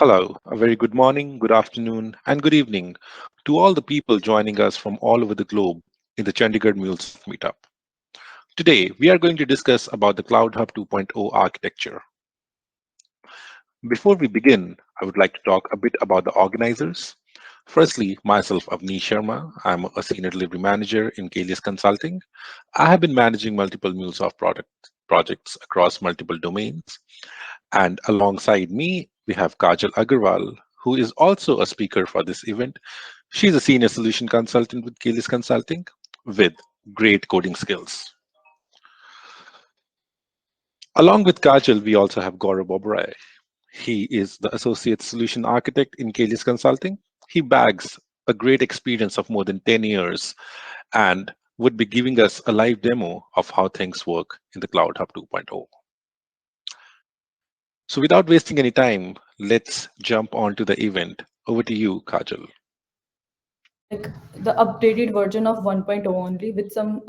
Hello, a very good morning, good afternoon, and good evening to all the people joining us from all over the globe in the Chandigarh MuleSoft Meetup. Today, we are going to discuss about the CloudHub 2.0 architecture. Before we begin, I would like to talk a bit about the organizers. Firstly, myself, Avneesh Sharma. I'm a senior delivery manager in Caelius Consulting. I have been managing multiple MuleSoft projects across multiple domains. And alongside me, we have Kajal Agrwal, who is also a speaker for this event. She's a senior solution consultant with Caelius Consulting with great coding skills. Along with Kajal, we also have Gaurav Oberoi. He is the associate solution architect in Caelius Consulting. He bags a great experience of more than 10 years and would be giving us a live demo of how things work in the Cloud Hub 2.0. So without wasting any time, let's jump on to the event. Over to you, Kajal. Like the updated version of 1.0 only with some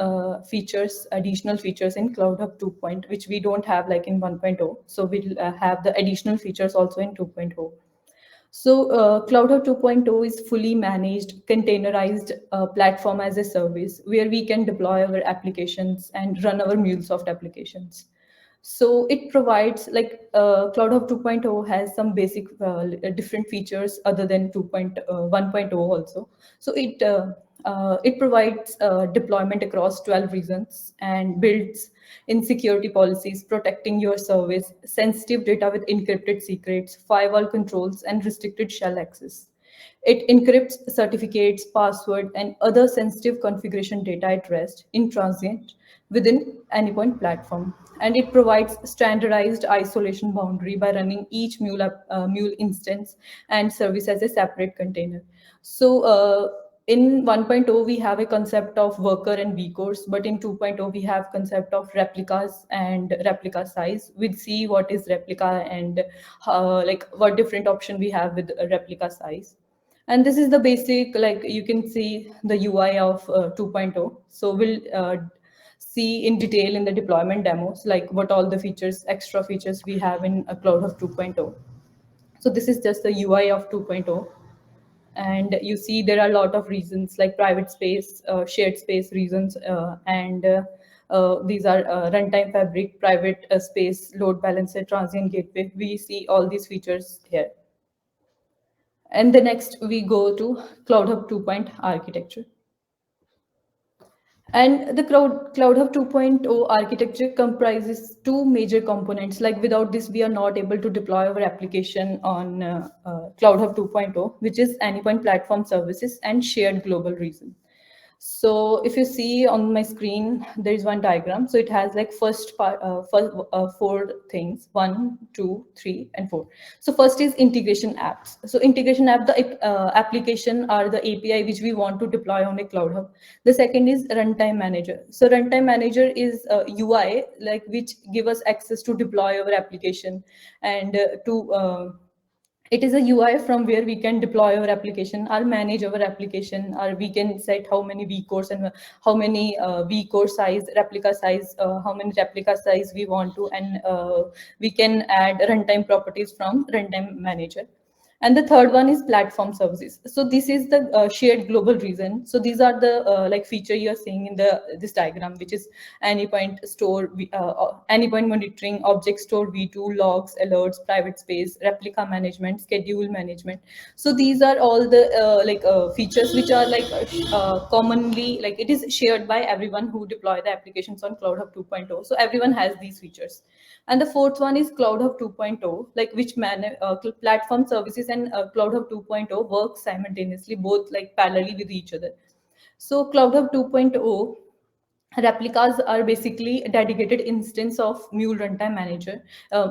features, additional features in CloudHub 2.0, which we don't have like in 1.0. So we'll have the additional features also in 2.0. So CloudHub 2.0 is fully managed, containerized platform as a service where we can deploy our applications and run our MuleSoft applications. So it provides like CloudHub 2.0 has some basic different features other than 1.0 also. So it provides deployment across 12 regions and builds in security policies, protecting your service, sensitive data with encrypted secrets, firewall controls, and restricted shell access. It encrypts certificates, password, and other sensitive configuration data at rest in transient within Anypoint platform. And it provides standardized isolation boundary by running each Mule instance and service as a separate container. So in 1.0, we have a concept of worker and vCores, but in 2.0, we have concept of replicas and replica size. We'll see what is replica and like what different option we have with a replica size. And this is the basic, like you can see the UI of 2.0. So we'll see in detail in the deployment demos, like what all the features, extra features we have in a Cloud of 2.0. So this is just the UI of 2.0. And you see there are a lot of reasons like private space, shared space reasons, and these are runtime fabric, private space, load balancer, transient gateway. We see all these features here. And the next we go to CloudHub 2.0 architecture. And the CloudHub 2.0 architecture comprises two major components. Like without this, we are not able to deploy our application on CloudHub 2.0, which is Anypoint Platform Services and Shared Global Region. So if you see on my screen, there is one diagram. So it has like first four things, 1, 2, 3, and 4. So first is integration apps. So integration app, the application or the API which we want to deploy on a Cloud Hub. The second is runtime manager. So runtime manager is a UI like which give us access to deploy our application and it is a UI from where we can deploy our application or manage our application, or we can set how many vCores and how many vCore size, replica size, how many replica size we want to, and we can add runtime properties from runtime manager. And the third one is platform services. So this is the shared global region. So these are the like feature you are seeing in the this diagram, which is Anypoint store, Anypoint monitoring, object store, v2, logs, alerts, private space, replica management, schedule management. So these are all the features which are like commonly, like it is shared by everyone who deploy the applications on CloudHub 2.0. So everyone has these features. And the fourth one is CloudHub 2.0, like which platform services and CloudHub 2.0 work simultaneously, both like parallelly with each other. So CloudHub 2.0 replicas are basically a dedicated instance of Mule Runtime Manager,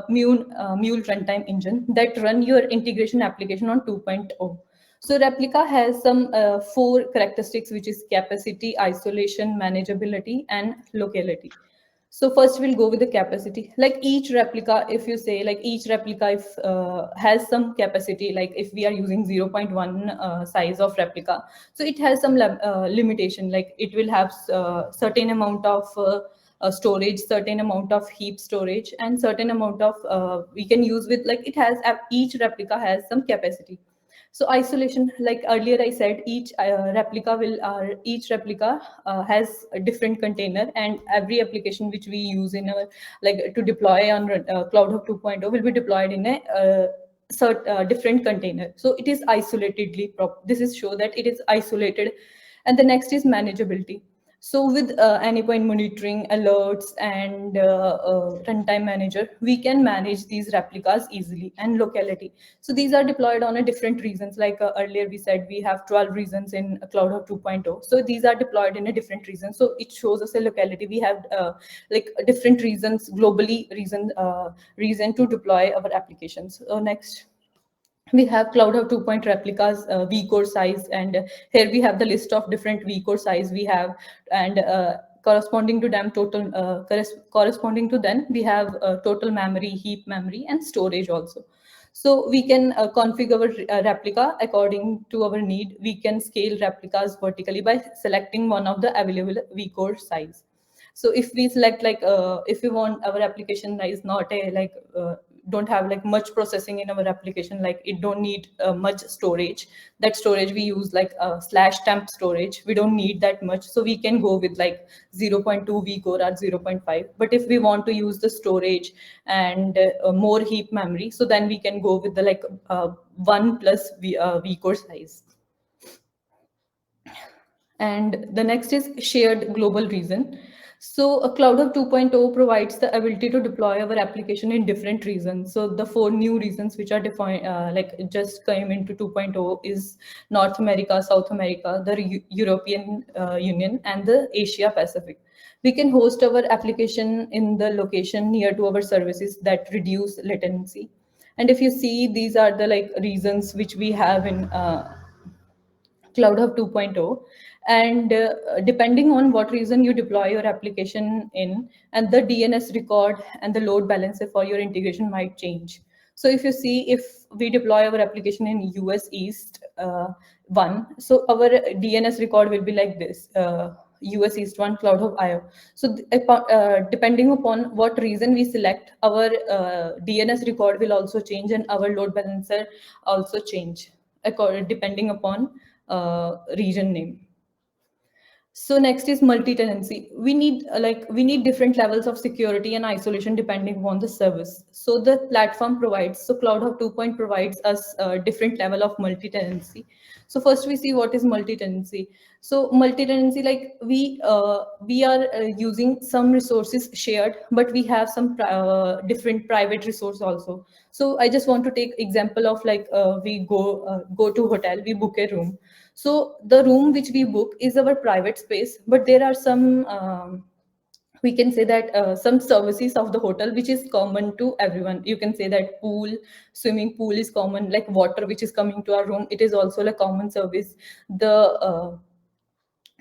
Mule Runtime Engine that run your integration application on 2.0. So replica has some four characteristics, which is capacity, isolation, manageability, and locality. So first we'll go with the capacity. Like each replica, if you say like each replica if, has some capacity, like if we are using 0.1 size of replica, so it has some limitation, like it will have certain amount of storage, certain amount of heap storage, and certain amount of we can use with, like, it has each replica has some capacity. So isolation, like earlier I said, each replica has a different container, and every application which we use in our, like, to deploy on CloudHub 2.0 will be deployed in a different container. So it is isolatedly this is show that it is isolated. And the next is manageability. So with Anypoint monitoring, alerts, and runtime manager, we can manage these replicas easily. And locality. So these are deployed on a different reasons. Like earlier we said, we have 12 reasons in CloudHub 2.0. So these are deployed in a different reason. So it shows us a locality. We have like different reasons globally, reason to deploy our applications. Next, we have CloudHub 2.0 replicas, vCore size, and here we have the list of different vCore size we have, and corresponding to them corresponding to them we have total memory, heap memory, and storage also. So we can configure replica according to our need. We can scale replicas vertically by selecting one of the available vCore size. So if we select, like, if we want our application is not a, like, don't have like much processing in our application, like it don't need much storage, that storage we use like slash temp storage, we don't need that much, so we can go with like 0.2 vcore or 0.5. But if we want to use the storage and more heap memory, so then we can go with the, like, 1 plus vcore size. And the next is shared global region. So a CloudHub 2.0 provides the ability to deploy our application in different regions. So the 4 new regions which are defined, like just came into 2.0, is North America, South America, the European Union, and the Asia Pacific. We can host our application in the location near to our services that reduce latency. And if you see, these are the, like, reasons which we have in CloudHub 2.0. And depending on what reason you deploy your application in, and the DNS record and the load balancer for your integration might change. So if you see, if we deploy our application in US East 1, so our DNS record will be like this. US East 1 CloudHub IO. So depending upon what reason we select, our DNS record will also change, and our load balancer also change depending upon region name. So next is multi-tenancy. We need different levels of security and isolation depending upon the service. So the platform provides, so CloudHub 2.0 provides us a different level of multi-tenancy. So first we see what is multi-tenancy. So multi-tenancy, like, we are using some resources shared, but we have some different private resource also. So I just want to take example of, like, we go to hotel, we book a room. So the room which we book is our private space, but there are some we can say that some services of the hotel which is common to everyone. You can say that swimming pool is common, like water which is coming to our room, it is also a common service. The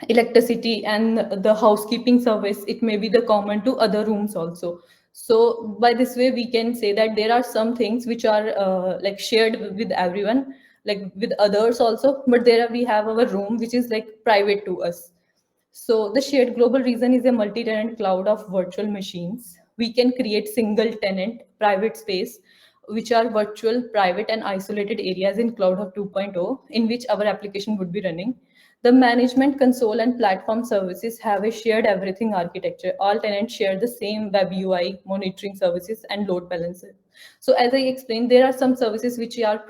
electricity and the housekeeping service, it may be the common to other rooms also. So by this way we can say that there are some things which are like shared with everyone, like with others also, but we have our room which is like private to us. So the shared global region is a multi-tenant cloud of virtual machines. We can create single tenant private space, which are virtual, private, and isolated areas in CloudHub 2.0, in which our application would be running. The management console and platform services have a shared everything architecture. All tenants share the same web UI, monitoring services, and load balancer. So as I explained, there are some services which are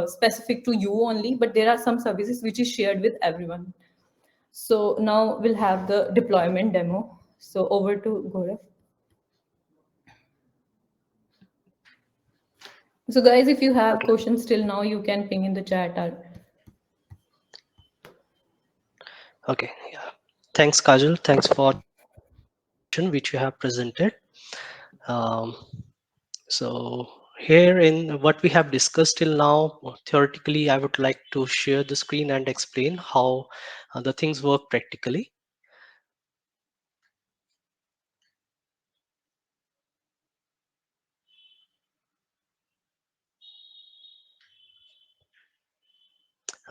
specific to you only, but there are some services which is shared with everyone. So now we'll have the deployment demo. So over to Gaurav. So guys, if you have questions till now, you can ping in the chat. Okay, yeah. Thanks, Kajal. Thanks for which you have presented. Um, so here in what we have discussed till now, theoretically, I would like to share the screen and explain how the things work practically.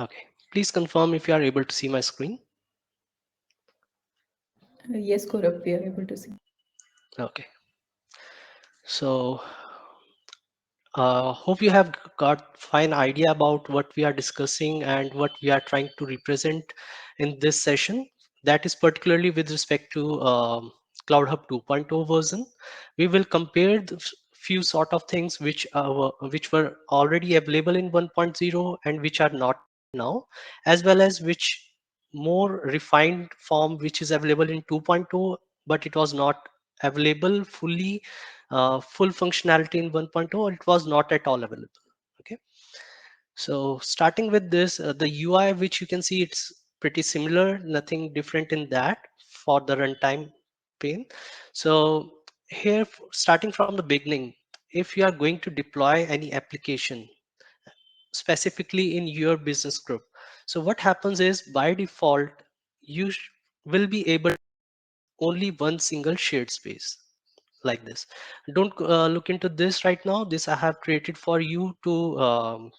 Okay, please confirm if you are able to see my screen. Yes, Gaurav, we are able to see. Okay. So hope you have got fine idea about what we are discussing and what we are trying to represent in this session. That is particularly with respect to CloudHub 2.0 version. We will compare the few sort of things which were already available in 1.0 and which are not now, as well as which more refined form which is available in 2.0, but it was not available fully full functionality in 1.0, or it was not at all available. Okay, so starting with this, the UI which you can see, it's pretty similar, nothing different in that for the runtime pane. So here, starting from the beginning, if you are going to deploy any application specifically in your business group, so what happens is by default you will be able only one single shared space like this. Don't look into this right now. This I have created for you to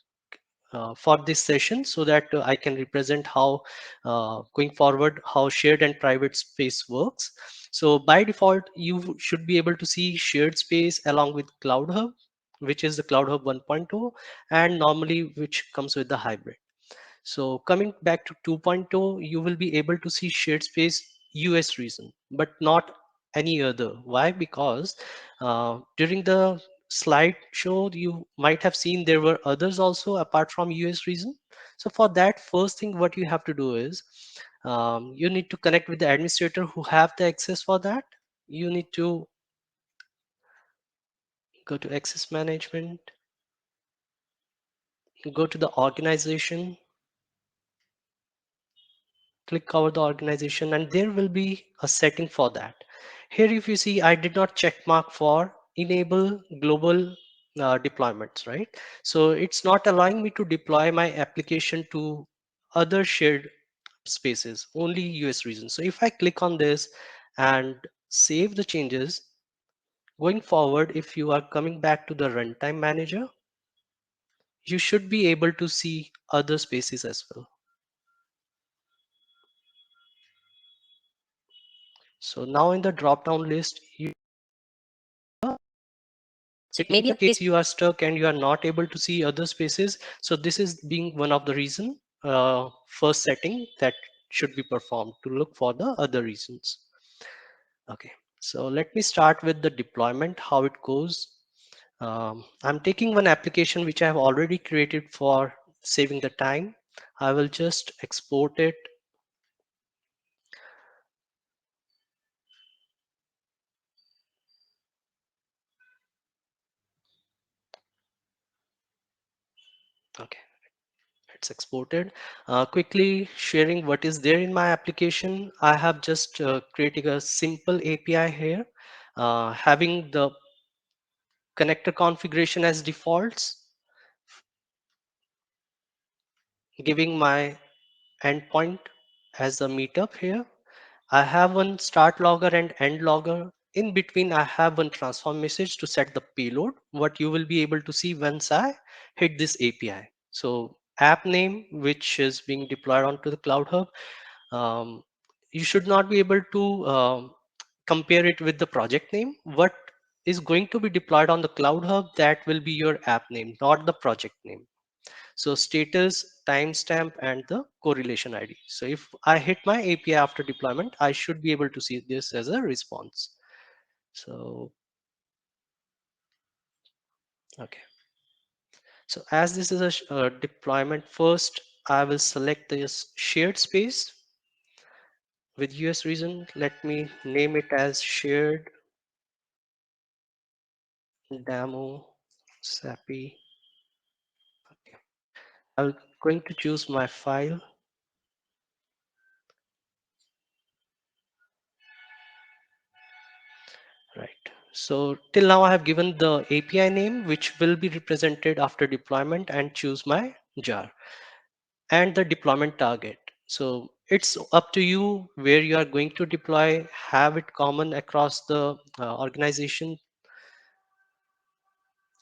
for this session, so that I can represent how going forward how shared and private space works. So by default you should be able to see shared space along with cloud hub, which is the cloud hub 1.0, and normally which comes with the hybrid. So coming back to 2.0, you will be able to see shared space US region, but not any other. Why? Because during the slideshow, you might have seen there were others also apart from US region. So for that, first thing what you have to do is you need to connect with the administrator who have the access for that. You need to go to access management, go to the organization, click cover the organization, and there will be a setting for that. Here if you see, I did not check mark for enable global deployments, right? So it's not allowing me to deploy my application to other shared spaces, only US region. So if I click on this and save the changes, going forward, if you are coming back to the runtime manager, you should be able to see other spaces as well. So now in the drop down list, so it may be a case you are stuck and you are not able to see other spaces. So this is being one of the reason, first setting that should be performed to look for the other reasons. Okay, so let me start with the deployment, how it goes. I'm taking one application which I have already created for saving the time. I will just export it. Okay, it's exported. Quickly sharing what is there in my application. I have just created a simple API here, having the connector configuration as defaults, giving my endpoint as a meetup here. I have one start logger and end logger. In between, I have one transform message to set the payload, what you will be able to see once I hit this API. So app name, which is being deployed onto the Cloud Hub, you should not be able to compare it with the project name. What is going to be deployed on the Cloud Hub, that will be your app name, not the project name. So status, timestamp, and the correlation ID. So if I hit my API after deployment, I should be able to see this as a response. So, okay. So as this is a deployment, first I will select this shared space with US region. Let me name it as shared demo sapi. Okay. I'm going to choose my file. Right. So till now I have given the API name, which will be represented after deployment, and choose my jar and the deployment target. So it's up to you where you are going to deploy, have it common across the organization.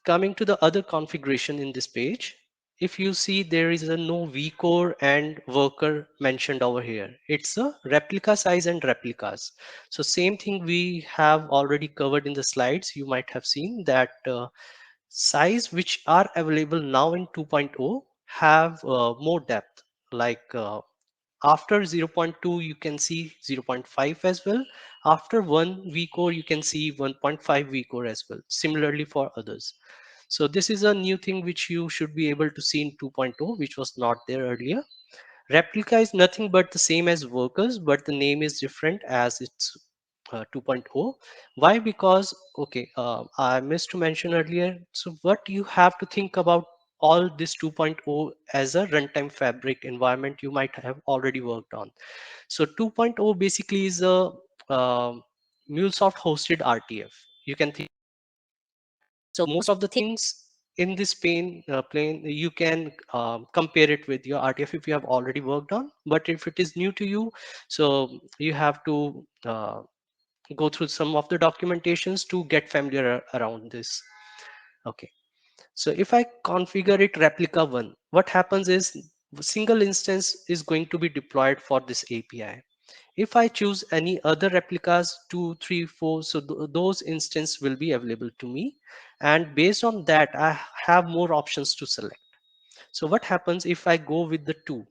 Coming to the other configuration in this page, if you see, there is a no vcore and worker mentioned over here. It's a replica size and replicas. So same thing we have already covered in the slides. You might have seen that size which are available now in 2.0 have more depth. Like after 0.2, you can see 0.5 as well. After 1 vcore, you can see 1.5 vcore as well. Similarly for others. So this is a new thing which you should be able to see in 2.0, which was not there earlier. Replica is nothing but the same as workers, but the name is different as it's 2.0. Why? Because, okay, I missed to mention earlier. So what you have to think about all this 2.0 as a runtime fabric environment you might have already worked on. So 2.0 basically is a MuleSoft hosted RTF. You can think, so most of the things in this plane you can compare it with your RTF if you have already worked on. But if it is new to you, so you have to go through some of the documentations to get familiar around this. Okay, so if I configure it replica 1, what happens is single instance is going to be deployed for this API. If I choose any other replicas, 2, 3, 4, so those instances will be available to me. And based on that, I have more options to select. So what happens if I go with the 2?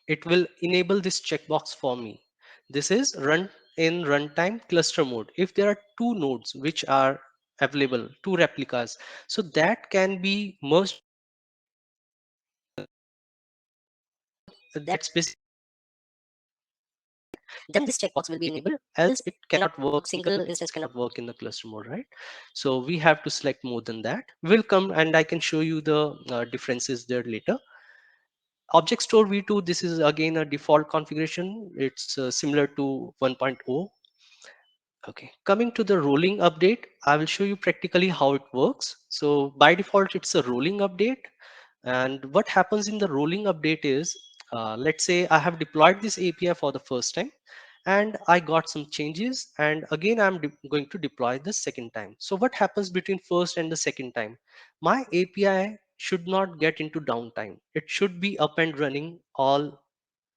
It will enable this checkbox for me. This is run in runtime cluster mode. If there are 2 nodes which are available, 2 replicas, so that can be merged. That's basically, then this checkbox will be enabled, else it cannot work, single instance cannot work in the cluster mode, right? So we have to select more than that. We'll come and I can show you the differences there later. Object store v2, this is again a default configuration. It's similar to 1.0. Okay, coming to the rolling update, I will show you practically how it works. So by default, it's a rolling update. And what happens in the rolling update is, let's say I have deployed this API for the first time and I got some changes, and again I'm going to deploy the second time. So what happens between first and the second time? My API should not get into downtime. It should be up and running all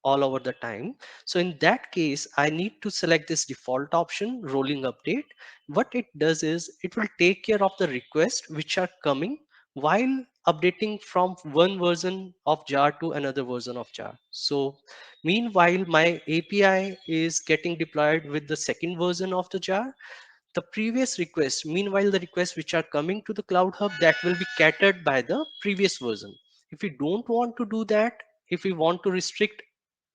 over the time. So in that case, I need to select this default option, rolling update. What it does is it will take care of the requests which are coming while updating from one version of jar to another version of jar. So meanwhile, my API is getting deployed with the second version of the jar. The previous request, meanwhile, the requests which are coming to the Cloud Hub, that will be catered by the previous version. If we don't want to do that, if we want to restrict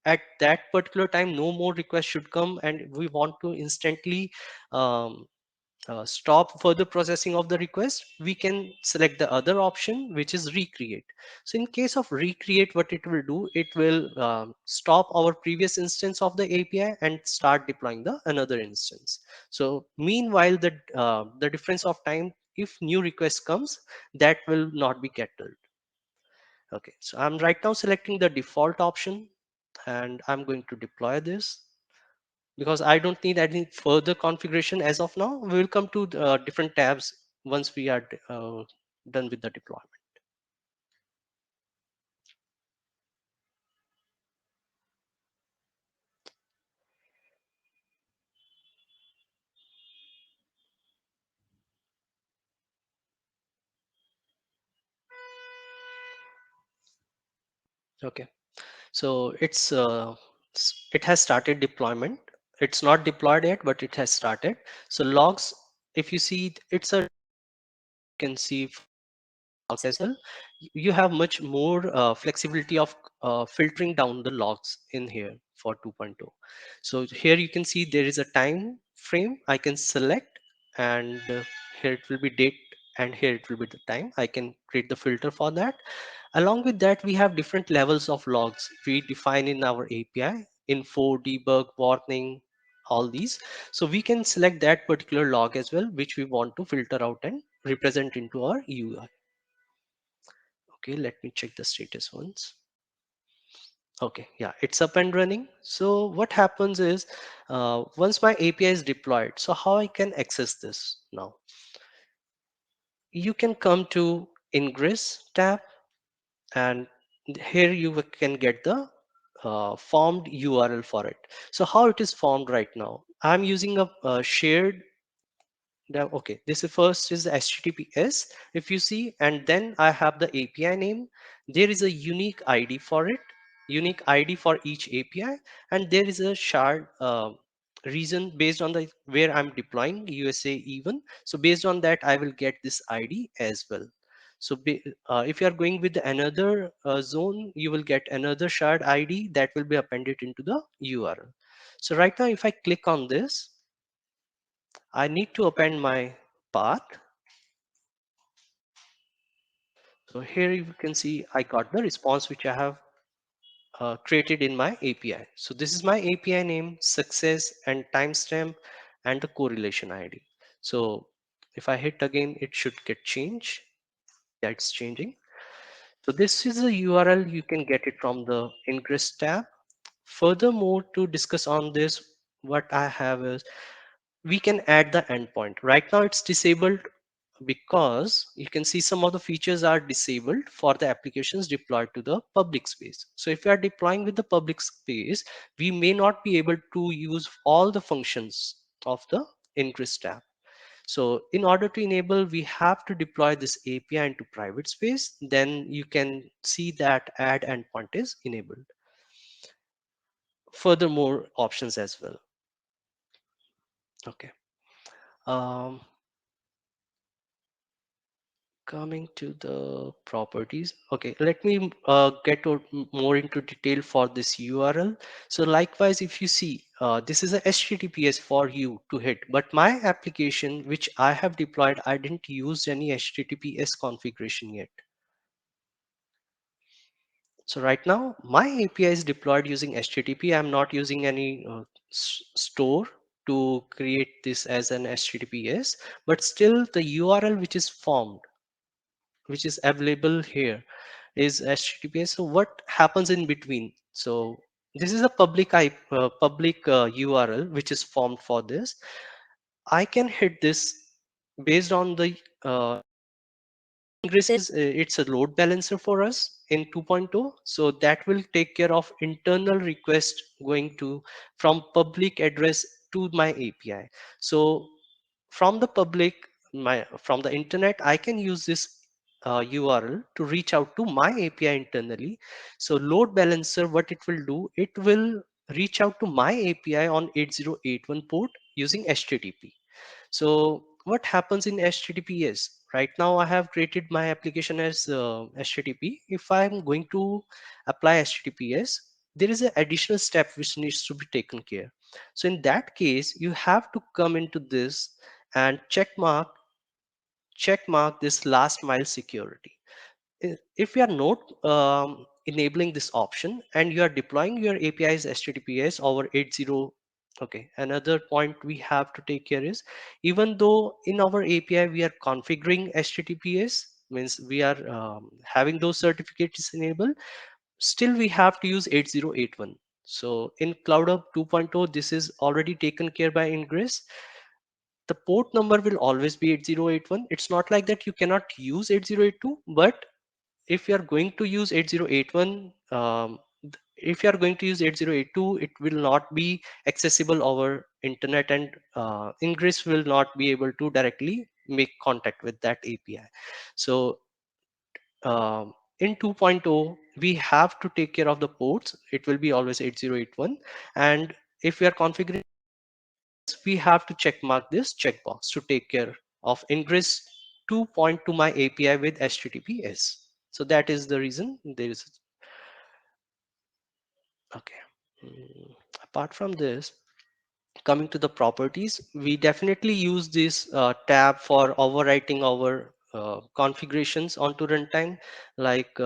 at that particular time no more requests should come and we want to instantly um, stop further processing of the request, we can select the other option, which is recreate. So in case of recreate, what it will do, it will stop our previous instance of the API and start deploying the another instance. So meanwhile, the difference of time, if new request comes, that will not be catered. Okay, so I'm right now selecting the default option and I'm going to deploy this because I don't need any further configuration as of now. We will come to the, different tabs once we are done with the deployment. Okay, so it has started deployment. It's not deployed yet, but it has started. So logs, if you see, it's a, you can see logs as well. You have much more flexibility of filtering down the logs in here for 2.0. So here you can see there is a time frame I can select, and here it will be date and here it will be the time. I can create the filter for that. Along with that, we have different levels of logs we define in our API: info, debug, warning, all these. So we can select that particular log as well, which we want to filter out and represent into our UI. Okay, let me check the status once. Okay, yeah, it's up and running. So what happens is once my API is deployed, so how I can access this now? You can come to Ingress tab and here you can get the formed URL for it. So how it is formed right now? I'm using a shared. Now, okay, this is first is the HTTPS, if you see, and then I have the API name. There is a unique ID for it, unique ID for each API, and there is a shard reason based on the where I'm deploying USA even. So based on that, I will get this ID as well. So if you are going with another zone, you will get another shard ID that will be appended into the URL. So right now, if I click on this, I need to append my path. So here you can see I got the response which I have created in my API. So this is my API name, success and timestamp and the correlation ID. So if I hit again, it should get changed. Yeah, it's changing. So this is a URL. You can get it from the Ingress tab. Furthermore, to discuss on this, what I have is we can add the endpoint. Right now it's disabled because you can see some of the features are disabled for the applications deployed to the public space. So if you are deploying with the public space, we may not be able to use all the functions of the Ingress tab. So in order to enable, we have to deploy this API into private space. Then you can see that add endpoint is enabled. Furthermore options as well. Okay. Um, Coming to the properties. Okay, let me more into detail for this URL. So likewise, if you see, this is a HTTPS for you to hit, but my application which I have deployed, I didn't use any HTTPS configuration yet. So right now my API is deployed using HTTP. I'm not using any store to create this as an HTTPS, but still the URL which is formed, which is available here, is HTTPS. So what happens in between? So this is a public URL which is formed for this. I can hit this based on the Ingress is it's a load balancer for us in 2.0. So that will take care of internal request going to from public address to my API. So from the public, from the internet, I can use this URL to reach out to my API internally. So load balancer, what it will do, it will reach out to my API on 8081 port using HTTP. So what happens in HTTPS? Right now, I have created my application as HTTP. If I'm going to apply HTTPS, there is an additional step which needs to be taken care. So in that case, you have to come into this and check mark this last mile security. If you are not enabling this option and you are deploying your APIs HTTPS over 80, okay, another point we have to take care is, even though in our API we are configuring HTTPS, means we are having those certificates enabled, still we have to use 8081. So in CloudHub 2.0, this is already taken care by Ingress. The port number will always be 8081. It's not like that you cannot use 8082, but if you are going to use 8081, if you are going to use 8082, it will not be accessible over internet, and Ingress will not be able to directly make contact with that API. So in 2.0, we have to take care of the ports. It will be always 8081. And if we are configuring, we have to check mark this checkbox to take care of Ingress 2.2 my API with HTTPS. So that is the reason there is. Okay. Apart from this, coming to the properties, we definitely use this tab for overwriting our configurations onto runtime, like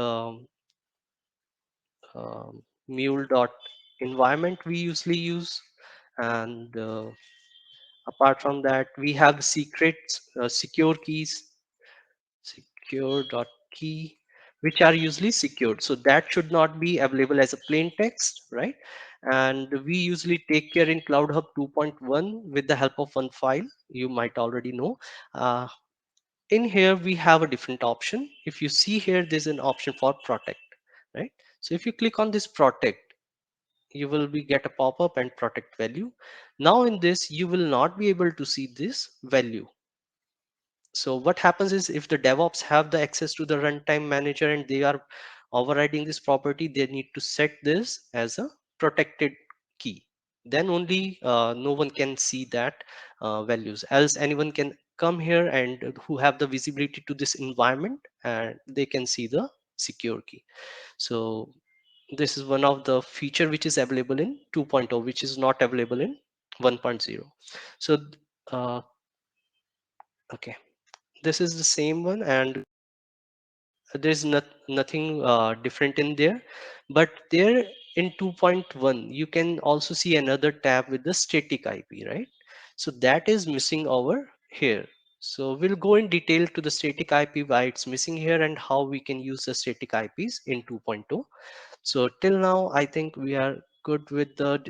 mule.environment we usually use. And apart from that, we have secrets, secure keys, secure.key, which are usually secured. So that should not be available as a plain text, right? And we usually take care in CloudHub 2.1 with the help of one file you might already know. Uh, in here we have a different option. If you see here, there's an option for protect, right? So if you click on this protect, you will be get a pop-up and protect value. Now in this, you will not be able to see this value. So what happens is, if the DevOps have the access to the runtime manager and they are overriding this property, they need to set this as a protected key. Then only no one can see that values, else anyone can come here and who have the visibility to this environment, and they can see the secure key. So this is one of the feature which is available in 2.0, which is not available in 1.0. So uh, okay, this is the same one, and there's nothing different in there. But there in 2.1 you can also see another tab with the static IP, right? So that is missing over here. So we'll go in detail to the static IP, why it's missing here and how we can use the static IPs in 2.0. So till now I think we are good with the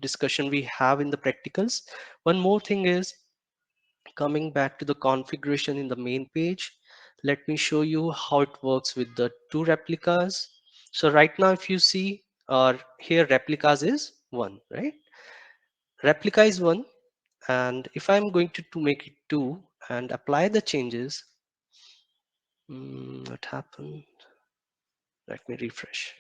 discussion we have in the practicals. One more thing is, coming back to the configuration in the main page, let me show you how it works with the two replicas. So right now, if you see, here replicas is one, right? Replica is one. And if I'm going to make it two and apply the changes, what happened? Let me refresh.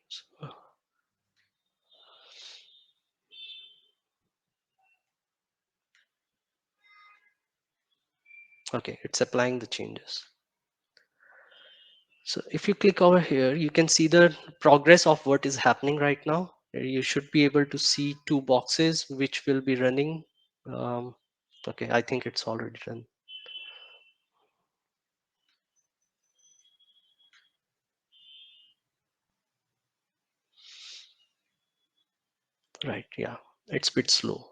So, okay, it's applying the changes. So if you click over here, you can see the progress of what is happening right now. You should be able to see two boxes which will be running. Um, okay, I think it's already done. Right, yeah, it's a bit slow.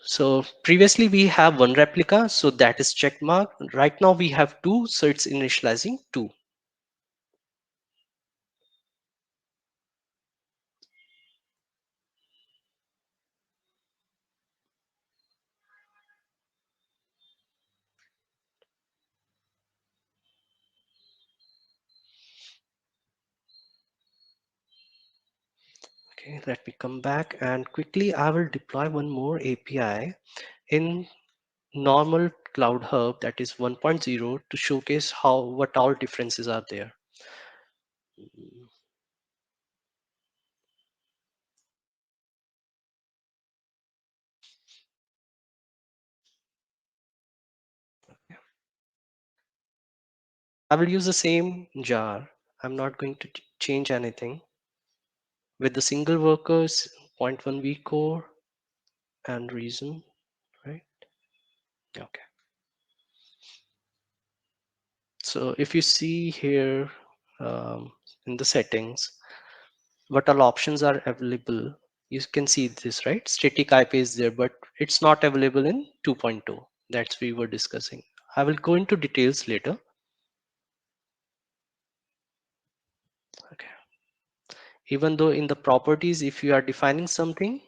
So previously we have one replica, so that is check mark. Right now we have two, so it's initializing two. Okay, let me come back and quickly I will deploy one more API in normal Cloud Hub, that is 1.0, to showcase how what all differences are there. I will use the same jar. I'm not going to change anything. With the single workers, 0.1 V core and reason, right? Okay. So if you see here in the settings, what all options are available, you can see this, right? Static IP is there, but it's not available in 2.0. That's we were discussing. I will go into details later. Okay. Even though in the properties, if you are defining something,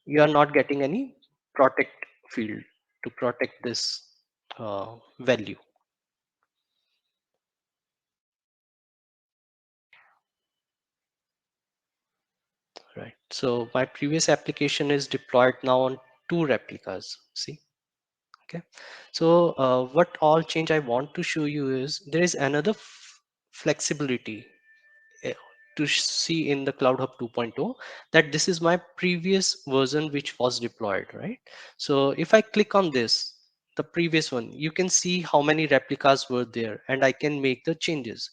you are not getting any protect field to protect this value. Right. So my previous application is deployed now on two replicas. See. Okay. So what all change I want to show you is there is another flexibility eh, to see in the CloudHub 2.0, that this is my previous version which was deployed, right? So if I click on this, the previous one, you can see how many replicas were there and I can make the changes.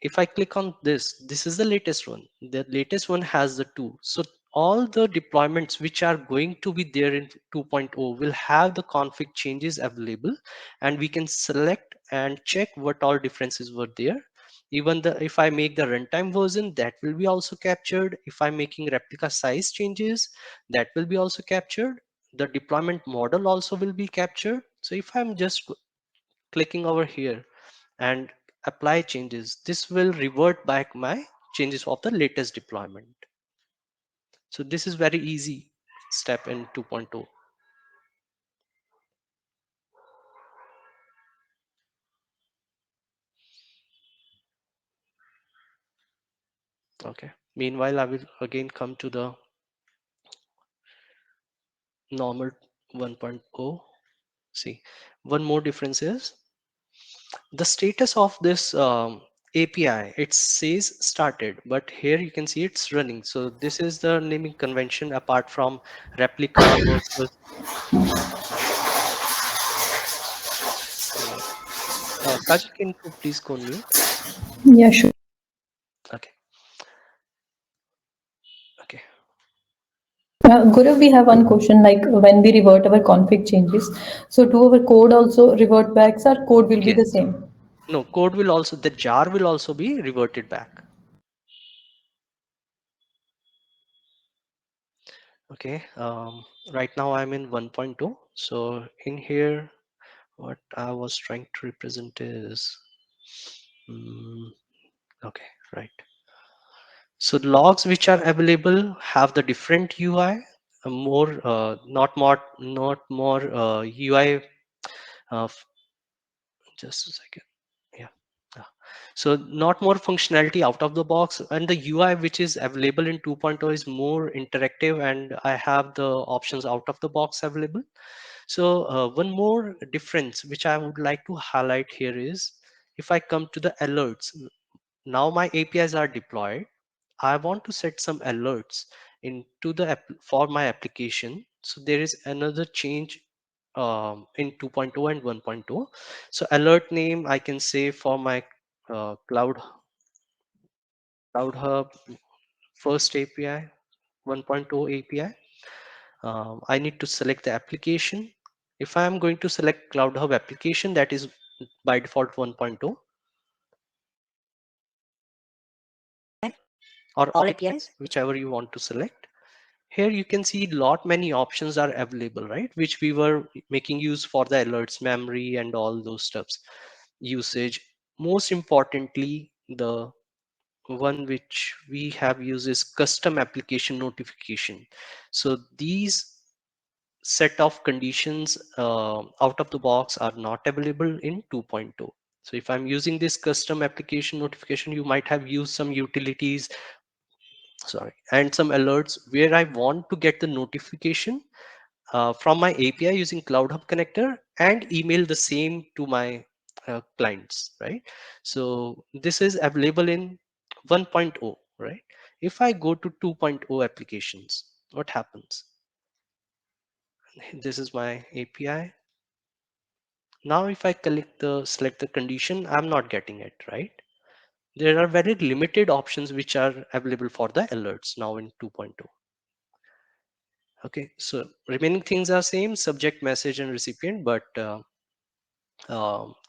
If I click on this is the latest one. The latest one has the two. So all the deployments which are going to be there in 2.0 will have the config changes available, and we can select and check what all differences were there. Even the if I make the runtime version, that will be also captured. If I'm making replica size changes, that will be also captured. The deployment model also will be captured. So if I'm just clicking over here and apply changes, this will revert back my changes of the latest deployment. So this is very easy step in 2.0. Okay. Meanwhile, I will again come to the normal 1.0. See, one more difference is the status of this API. It says started, but here you can see it's running. So this is the naming convention apart from replica versus. Yeah. Kajal, can you please go on mute? Yeah, sure. Okay. Okay. Gaurav, we have one question like when we revert our config changes, so do our code also revert back? Our code will be Yes. the same. No, code will also, the jar will also be reverted back. Okay. Right now I'm in 1.2. So in here, what I was trying to represent is, okay, right. So the logs which are available have the different UI, not more UI. Just a second. Yeah. Ah. So not more functionality out of the box, and the UI which is available in 2.0 is more interactive, and I have the options out of the box available. So one more difference which I would like to highlight here is if I come to the alerts, now my APIs are deployed. I want to set some alerts into the for my application. So there is another change in 2.0 and 1.0. So alert name I can say for my cloud hub first API 1.0 API. I need to select the application. If I am going to select cloud hub application, that is by default 1.0, or all APIs, whichever you want to select. Here you can see lot many options are available, right? Which we were making use for the alerts, memory and all those stuffs, usage. Most importantly, the one which we have used is custom application notification. So these set of conditions out of the box are not available in 2.0. So if I'm using this custom application notification, you might have used some utilities, sorry, and some alerts where I want to get the notification from my API using CloudHub connector and email the same to my clients, right? So this is available in 1.0, right? If I go to 2.0 applications, what happens? This is my API. Now, if I select the condition, I'm not getting it, right? There are very limited options which are available for the alerts now in 2.0. Okay, so remaining things are same, subject, message, and recipient, but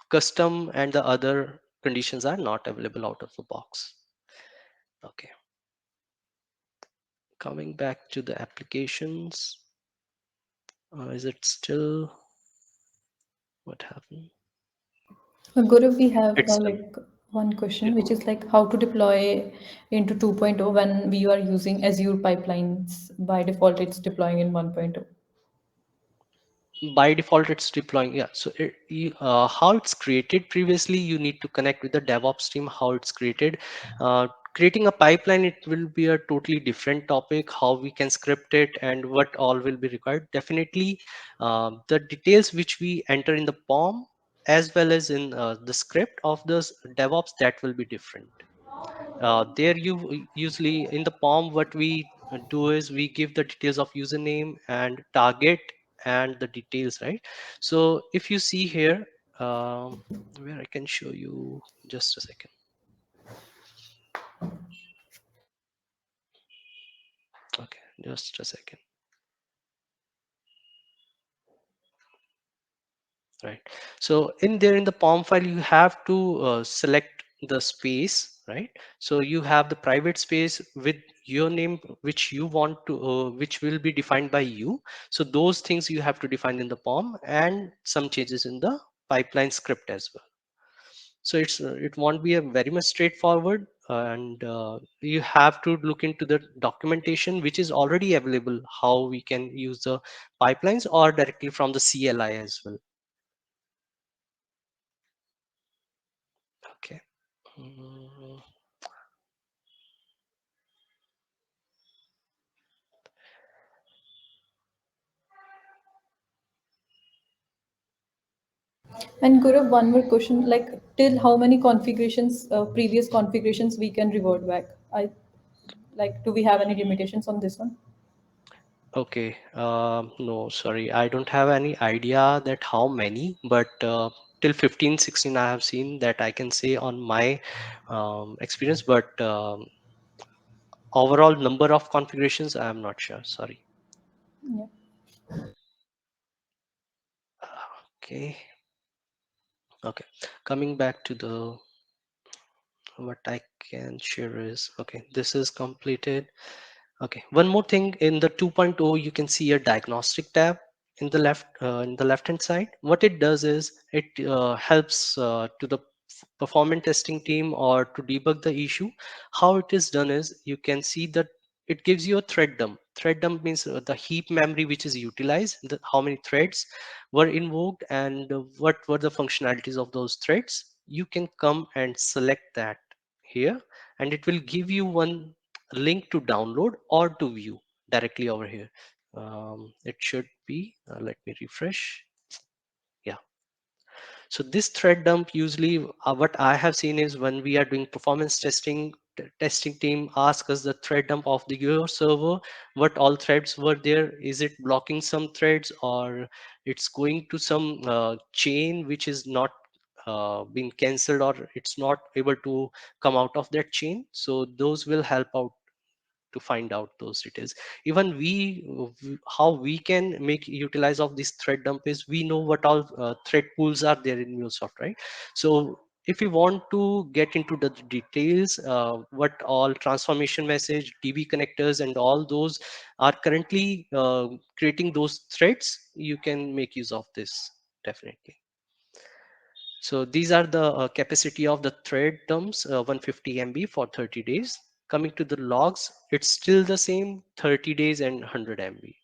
custom and the other conditions are not available out of the box. Okay, coming back to the applications, is it still, what happened? Gaurav, we have It's done. like one Yeah. question, which is like how to deploy into 2.0 when we are using Azure pipelines. By default, it's deploying in 1.0. By default it's deploying, yeah. So how it's created, previously you need to connect with the DevOps team how it's created. Creating a pipeline, it will be a totally different topic, how we can script it and what all will be required. Definitely the details which we enter in the POM as well as in the script of this DevOps, that will be different. There you usually in the POM, what we do is we give the details of username and target and the details, right? So if you see here, where I can show you, just a second. Okay, just a second. Right. So in there in the POM file, you have to select the space, right? So you have the private space with your name, which you want to, which will be defined by you. So those things you have to define in the POM and some changes in the pipeline script as well. So it won't be a very much straightforward, and you have to look into the documentation which is already available, how we can use the pipelines or directly from the CLI as well. Okay. Mm, And Gaurav, one more question, like till how many configurations, previous configurations we can revert back? Like, do we have any limitations on this one? okay, no, sorry, I don't have any idea that how many, but till 15, 16 I have seen that I can say on my experience, but overall number of configurations I am not sure, sorry. Yeah. Okay. Okay, coming back to the what I can share is, okay, this is completed. Okay, one more thing, in the 2.0 you can see a diagnostic tab in the left hand side. What it does is it helps to the performance testing team or to debug the issue. How it is done is you can see that it gives you a thread dump. Thread dump means the heap memory which is utilized, how many threads were invoked, and what were the functionalities of those threads. You can come and select that here, and it will give you one link to download or to view directly over here. It should be, let me refresh. Yeah, so this thread dump usually, what I have seen is when we are doing performance testing, testing team ask us the thread dump of the your server, what all threads were there, is it blocking some threads, or it's going to some chain which is not being cancelled, or it's not able to come out of that chain. So those will help out to find out those details. Even how we can make utilize of this thread dump is, we know what all thread pools are there in MuleSoft, right? So if you want to get into the details, what all transformation message, DB connectors, and all those are currently creating those threads, you can make use of this definitely. So these are the capacity of the thread dumps, 150 MB for 30 days. Coming to the logs, it's still the same, 30 days and 100 MB.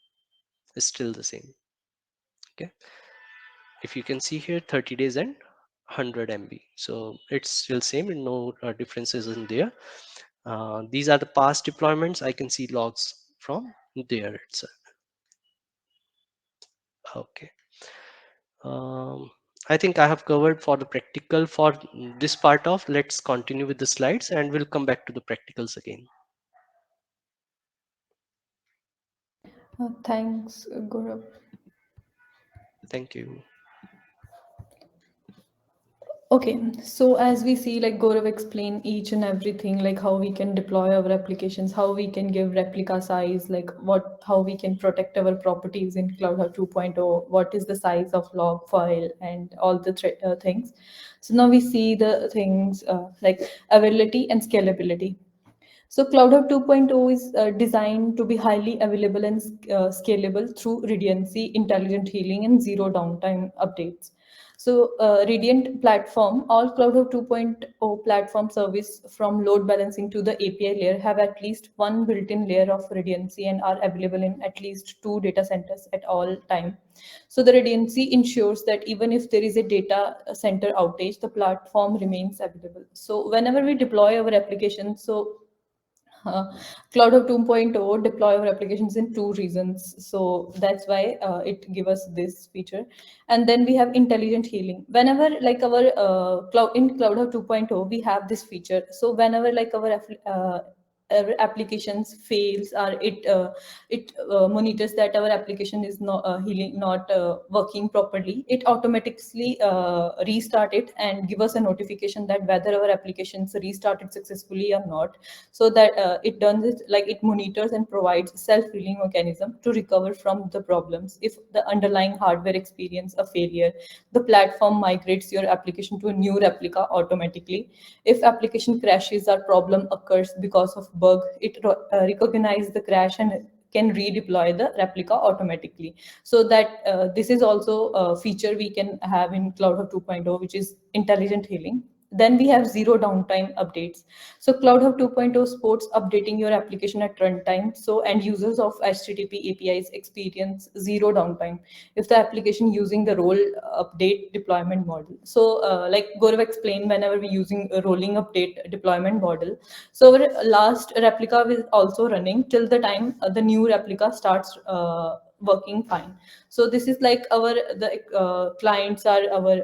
It's still the same. Okay. If you can see here, 30 days and 100 MB. So it's still same, and no differences in there. These are the past deployments. I can see logs from there itself. Okay. I think I have covered for the practical for this part of. Let's continue with the slides and we'll come back to the practicals again. Thanks, Gaurav. Thank you. Okay, so as we see, like Gaurav explained each and everything, like how we can deploy our applications, how we can give replica size, like how we can protect our properties in CloudHub 2.0, what is the size of log file, and all the things. So now we see the things like availability and scalability. So CloudHub 2.0 is designed to be highly available and scalable through redundancy, intelligent healing, and zero downtime updates. So Radiant platform, all CloudHub 2.0 platform service from load balancing to the API layer have at least one built-in layer of redundancy and are available in at least two data centers at all time. So the redundancy ensures that even if there is a data center outage, the platform remains available. So whenever we deploy our application, so uh, CloudHub 2.0 deploy our applications in two reasons. So that's why it give us this feature. And then we have intelligent healing. Whenever like our CloudHub 2.0, we have this feature. So whenever like our applications fails, or it monitors that our application is not healing, not working properly, it automatically restart it and give us a notification that whether our applications restarted successfully or not. So that it does it like it monitors and provides self-healing mechanism to recover from the problems. If the underlying hardware experience a failure, the platform migrates your application to a new replica automatically. If application crashes or problem occurs because of bug, it recognizes the crash and can redeploy the replica automatically. So that this is also a feature we can have in CloudHub 2.0, which is intelligent healing. Then we have zero downtime updates. So CloudHub 2.0 supports updating your application at runtime. So end users of HTTP APIs experience zero downtime if the application using the role update deployment model. So like Gaurav explained, whenever we're using a rolling update deployment model, so our last replica is also running till the time the new replica starts working fine. So this is like the clients are our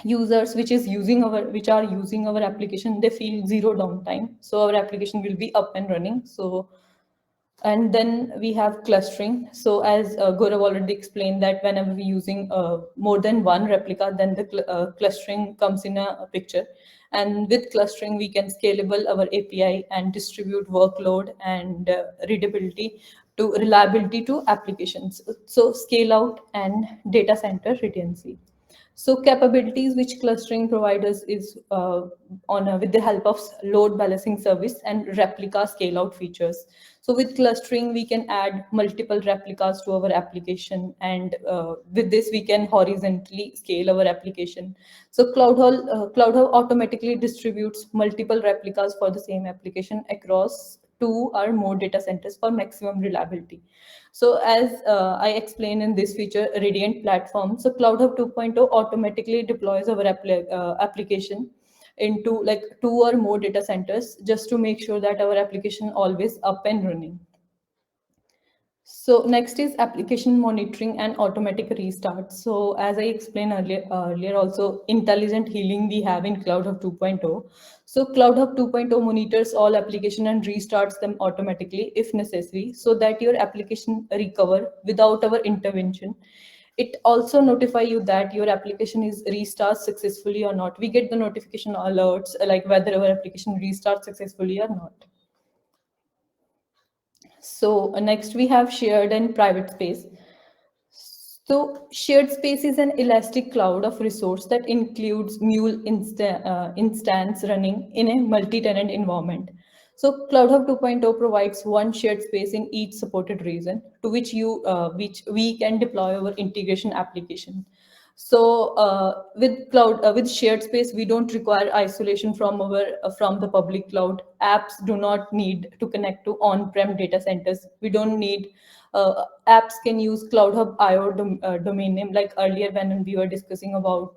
users which are using our application, they feel zero downtime, so our application will be up and running. So and then we have clustering. So as Gaurav already explained, that whenever we're using more than one replica, then the clustering comes in a picture. And with clustering, we can scalable our API and distribute workload and readability to reliability to applications. So scale out and data center redundancy. So capabilities which clustering providers is with the help of load balancing service and replica scale out features. So with clustering, we can add multiple replicas to our application, and with this we can horizontally scale our application. So CloudHub automatically distributes multiple replicas for the same application across two or more data centers for maximum reliability. So as I explained in this feature, Radiant platform, so CloudHub 2.0 automatically deploys our application into like two or more data centers just to make sure that our application always up and running. So next is application monitoring and automatic restart. So as I explained earlier also, intelligent healing we have in CloudHub 2.0. So CloudHub 2.0 monitors all application and restarts them automatically if necessary, so that your application recover without our intervention. It also notify you that your application is restart successfully or not. We get the notification alerts like whether our application restarts successfully or not. So next we have shared and private space. So shared space is an elastic cloud of resource that includes instance running in a multi-tenant environment. So CloudHub 2.0 provides one shared space in each supported region to which we can deploy our integration application. So with shared space, we don't require isolation from the public cloud. Apps do not need to connect to on-prem data centers. We don't need apps can use CloudHub IO domain name, like earlier when we were discussing about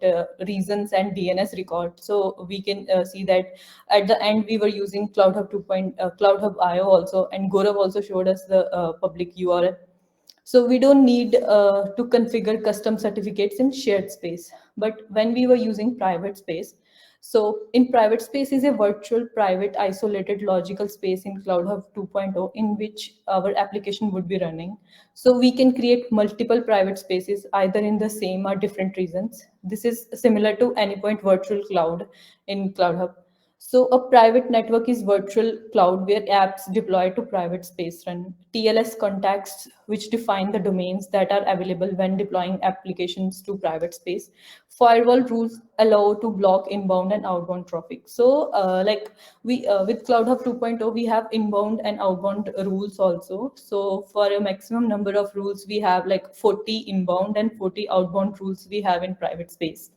reasons and DNS record. So we can see that at the end we were using CloudHub IO also, and Gaurav also showed us the public URL. So we don't need to configure custom certificates in shared space. But when we were using private space, so in private space is a virtual private isolated logical space in CloudHub 2.0 in which our application would be running. So we can create multiple private spaces either in the same or different regions. This is similar to Anypoint Virtual Cloud in CloudHub. So a private network is virtual cloud where apps deploy to private space run. TLS contexts which define the domains that are available when deploying applications to private space. Firewall rules allow to block inbound and outbound traffic. So like we with CloudHub 2.0, we have inbound and outbound rules also. So for a maximum number of rules, we have like 40 inbound and 40 outbound rules we have in private space.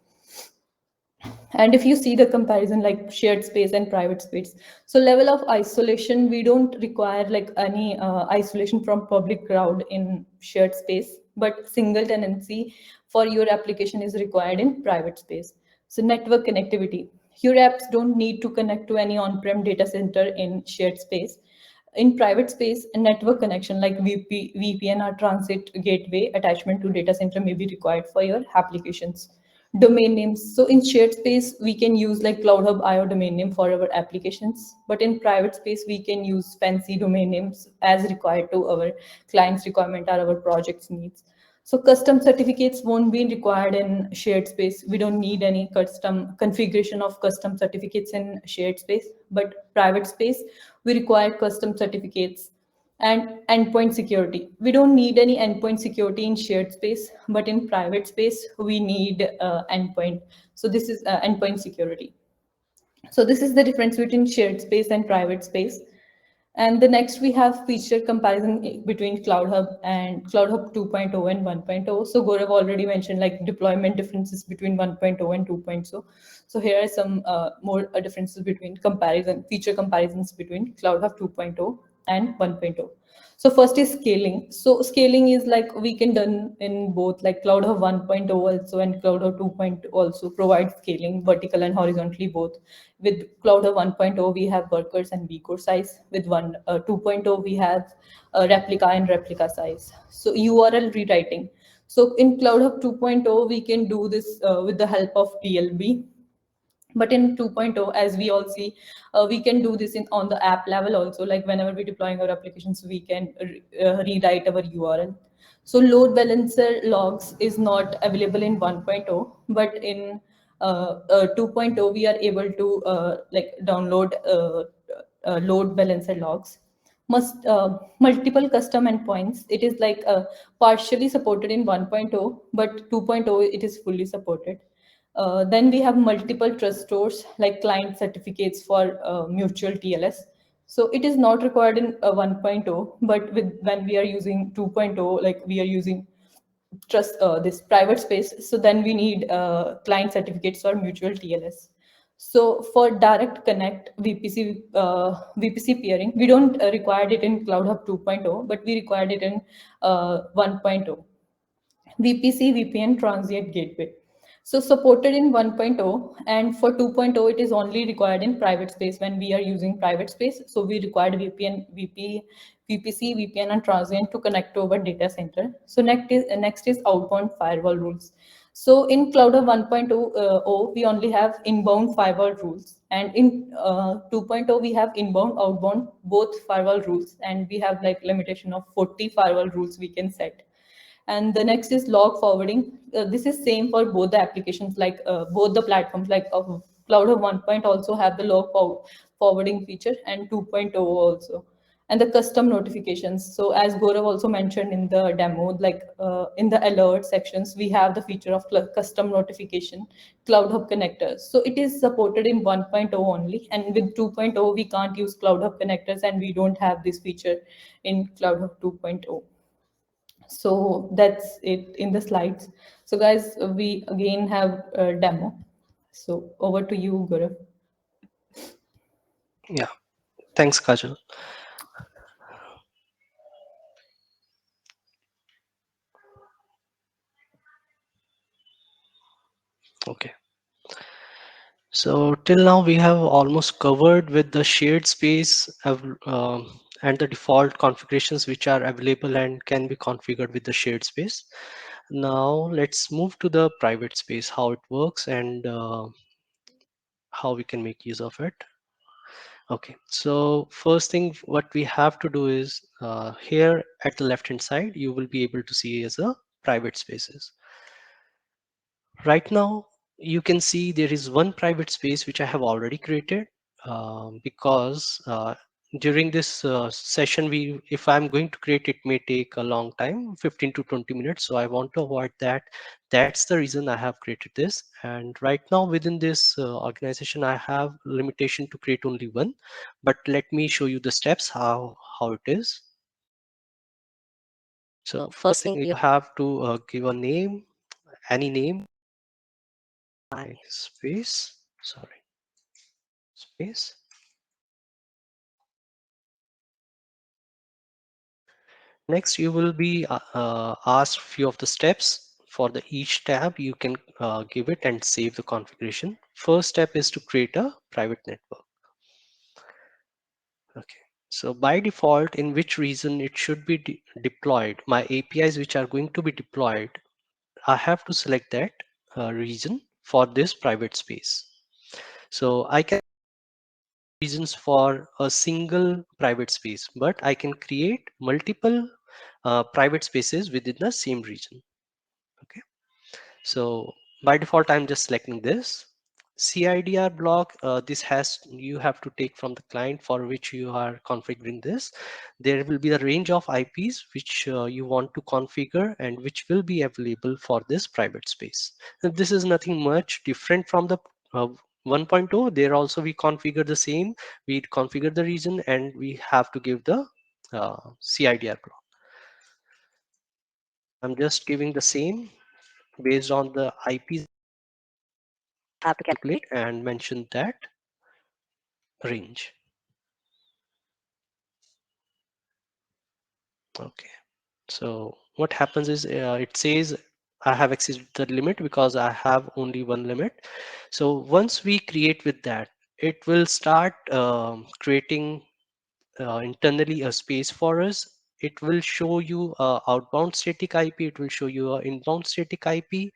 And if you see the comparison like shared space and private space, so level of isolation, we don't require like any isolation from public cloud in shared space, but single tenancy for your application is required in private space. So network connectivity, your apps don't need to connect to any on-prem data center in shared space. In private space, a network connection like VPN or transit gateway attachment to data center may be required for your applications. Domain names. So in shared space, we can use like CloudHub IO domain name for our applications, but in private space, we can use fancy domain names as required to our client's requirement or our project's needs. So custom certificates won't be required in shared space. We don't need any custom configuration of custom certificates in shared space, but private space, we require custom certificates. And endpoint security, we don't need any endpoint security in shared space, but in private space we need endpoint. So this is endpoint security. So this is the difference between shared space and private space. And the next we have feature comparison between CloudHub and CloudHub 2.0 and 1.0. So Gaurav already mentioned like deployment differences between 1.0 and 2.0. So here are some more differences between feature comparisons between CloudHub 2.0 and 1.0. So first is scaling. So scaling is like we can done in both like CloudHub 1.0 also and CloudHub 2.0 also provide scaling vertical and horizontally both. With CloudHub 1.0 we have workers and vcore size. With 2.0 we have replica and replica size. So URL rewriting. So in CloudHub 2.0 we can do this with the help of DLB, but in 2.0 as we all see, we can do this on the app level also, like whenever we're deploying our applications we can rewrite our url. So load balancer logs is not available in 1.0, but in 2.0 we are able to like download load balancer logs. Multiple custom endpoints, it is like partially supported in 1.0, but 2.0 it is fully supported. Then we have multiple trust stores like client certificates for mutual TLS. So it is not required in 1.0, but when we are using 2.0, like we are using trust this private space. So then we need client certificates for mutual TLS. So for direct connect VPC peering, we don't require it in CloudHub 2.0, but we required it in 1.0. VPC, VPN, transient gateway. So supported in 1.0, and for 2.0 it is only required in private space when we are using private space. So we required VPC, VPN, and transient to connect to our data center. So next is outbound firewall rules. So in CloudHub 1.0, we only have inbound firewall rules, and in 2.0 we have inbound, outbound, both firewall rules, and we have like limitation of 40 firewall rules we can set. And the next is log forwarding. This is same for both the applications, like both the platforms, like CloudHub 1.0 also have the forwarding feature, and 2.0 also. And the custom notifications. So as Gaurav also mentioned in the demo, like in the alert sections, we have the feature of custom notification, CloudHub connectors. So it is supported in 1.0 only, and with 2.0 we can't use CloudHub connectors, and we don't have this feature in CloudHub 2.0. So that's it in the slides. So guys, we again have a demo. So over to you, Gaurav. Yeah, thanks, Kajal. Okay. So till now we have almost covered with the shared space and the default configurations which are available and can be configured with the shared space. Now let's move to the private space, how it works and how we can make use of it. Okay, so first thing what we have to do is here at the left hand side you will be able to see as a private spaces. Right now, you can see there is one private space which I have already created because during this session, if I'm going to create, it may take a long time, 15 to 20 minutes. So I want to avoid that. That's the reason I have created this. And right now within this organization, I have limitation to create only one, but let me show you the steps, how it is. So first thing you have to give a name, any name, space, sorry, space. Next, you will be asked few of the steps. For the each tab, you can give it and save the configuration. First step is to create a private network. Okay. So by default, in which region it should be deployed, my APIs which are going to be deployed, I have to select that region for this private space. So I can reasons for a single private space, but I can create multiple private spaces within the same region. Okay, so by default, I'm just selecting this. CIDR block, this you have to take from the client for which you are configuring this. There will be a range of IPs which you want to configure and which will be available for this private space. And this is nothing much different from the 1.0, there also we configure the same. We configure the region and we have to give the CIDR clock. I'm just giving the same based on the IPs have to calculate and mention that range. Okay. So what happens is it says I have exceeded the limit because I have only one limit. So once we create with that, it will start creating internally a space for us. It will show you outbound static IP. It will show you a inbound static IP,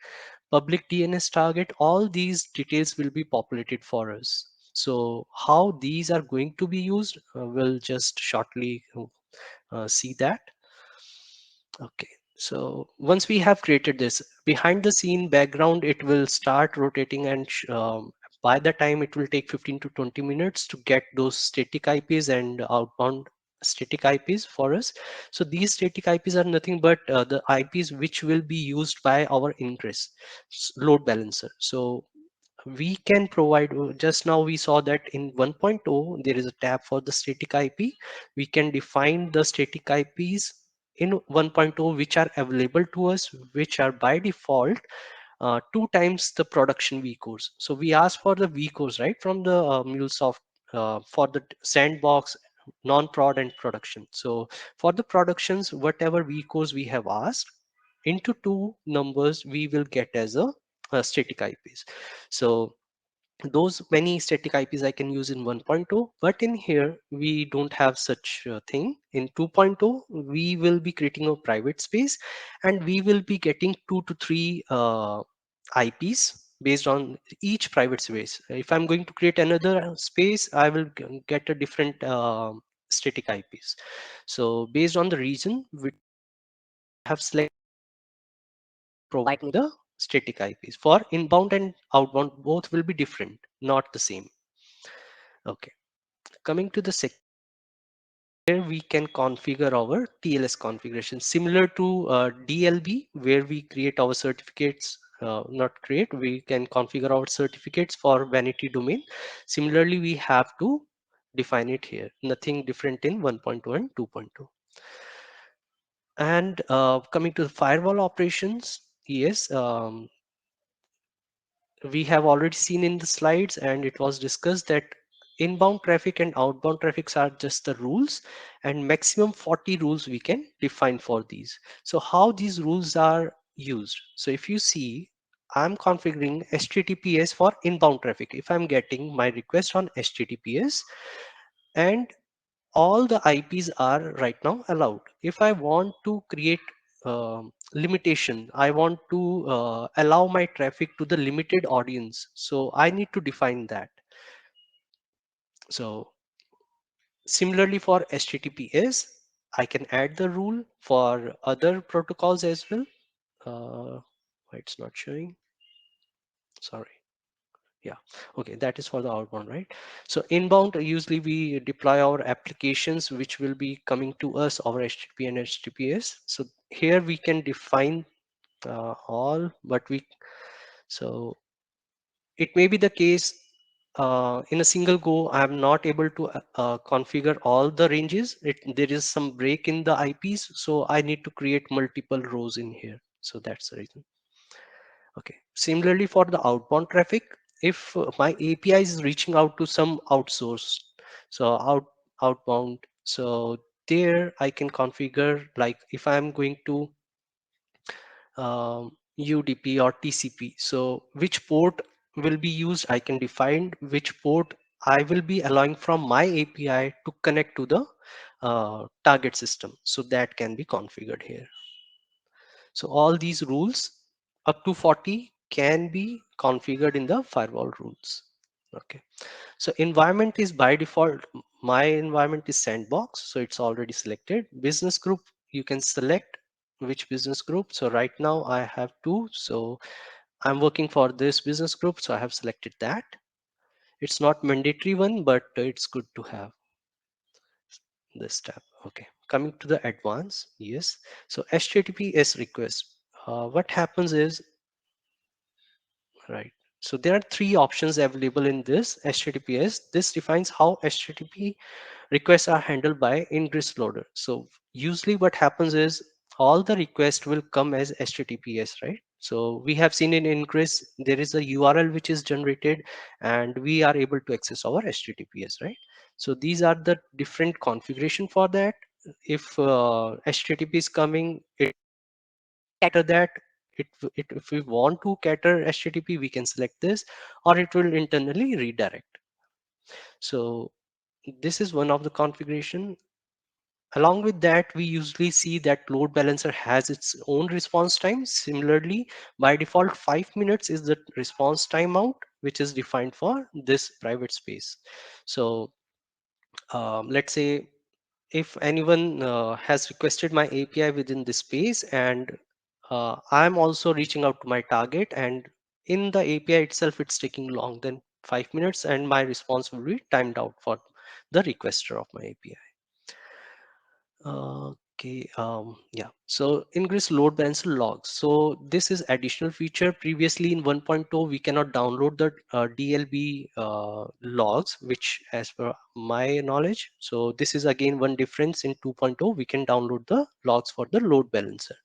public DNS target. All these details will be populated for us. So how these are going to be used, we'll just shortly see that. Okay, so once we have created this, behind the scene background, it will start rotating and by the time it will take 15 to 20 minutes to get those static IPs and outbound static IPs for us. So these static IPs are nothing but the IPs which will be used by our ingress load balancer. So we can provide, just now we saw that in 1.0 there is a tab for the static IP. We can define the static IPs in 1.0 which are available to us, which are by default two times the production vcores. So we ask for the vcores right from the MuleSoft for the sandbox, non-prod and production. So for the productions, whatever vcores we have asked into two numbers we will get as a static IPs. So those many static IPs I can use in 1.0, but in here we don't have such a thing. In 2.0, we will be creating a private space and we will be getting 2 to 3 IPs based on each private space. If I'm going to create another space, I will get a different static IPs. So based on the region, we have selected provide me the static IPs. For inbound and outbound, both will be different, not the same. Okay, coming to the second, here we can configure our TLS configuration similar to DLB, where we create our certificates. Not create, we can configure our certificates for vanity domain. Similarly, we have to define it here. Nothing different in 1.0 and 2.0. And coming to the firewall operations, yes, we have already seen in the slides and it was discussed that inbound traffic and outbound traffics are just the rules, and maximum 40 rules we can define for these. So how these rules are used? So if you see, I'm configuring HTTPS for inbound traffic. If I'm getting my request on HTTPS and all the IPs are right now allowed. If I want to create limitation, I want to allow my traffic to the limited audience. So I need to define that. So similarly for HTTPS, I can add the rule for other protocols as well. Why it's not showing? Sorry. Yeah, okay, that is for the outbound, right? So inbound, usually we deploy our applications which will be coming to us over HTTP and HTTPS. So here we can define all, but so it may be the case in a single go I'm not able to configure all the ranges. There is some break in the IPs, so I need to create multiple rows in here. So that's the reason. Okay. Similarly, for the outbound traffic, if my API is reaching out to some outsource, so outbound, so there I can configure, like if I'm going to UDP or TCP, so which port will be used, I can define which port I will be allowing from my API to connect to the target system. So that can be configured here. So all these rules up to 40 can be configured in the firewall rules. Okay. So environment is by default. My environment is sandbox. So it's already selected. Business group, you can select which business group. So right now I have two. So I'm working for this business group. So I have selected that. It's not mandatory one, but it's good to have this tab. Okay. Coming to the advanced. Yes. So HTTPS request. What happens is, right. So there are three options available in this HTTPS. This defines how HTTP requests are handled by ingress loader. So usually what happens is all the requests will come as HTTPS, right? So we have seen in ingress, there is a URL which is generated and we are able to access our HTTPS, right? So these are the different configuration for that. If HTTP is coming, it cater that. If we want to cater HTTP, we can select this, or it will internally redirect. So this is one of the configuration. Along with that, we usually see that load balancer has its own response time. Similarly, by default, 5 minutes is the response timeout, which is defined for this private space. So let's say if anyone has requested my API within this space, and I'm also reaching out to my target, and in the API itself, it's taking long than 5 minutes, and my response will be timed out for the requester of my API. Okay, yeah. So ingress load balancer logs. So this is additional feature. Previously in 1.0, we cannot download the DLB logs, which as per my knowledge. So this is again one difference in 2.0. We can download the logs for the load balancer.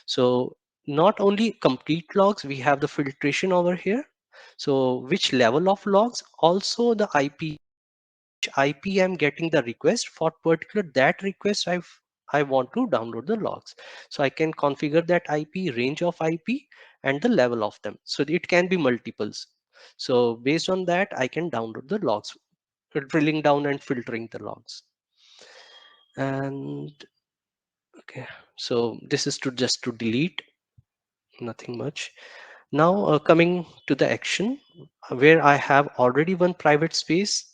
So not only complete logs, we have the filtration over here. So which level of logs, also the IP I'm getting the request for particular that request I want to download the logs. So I can configure that IP, range of IP, and the level of them. So it can be multiples. So based on that, I can download the logs, drilling down and filtering the logs. And okay, so this is to just to delete, nothing much. Now coming to the action where I have already one private space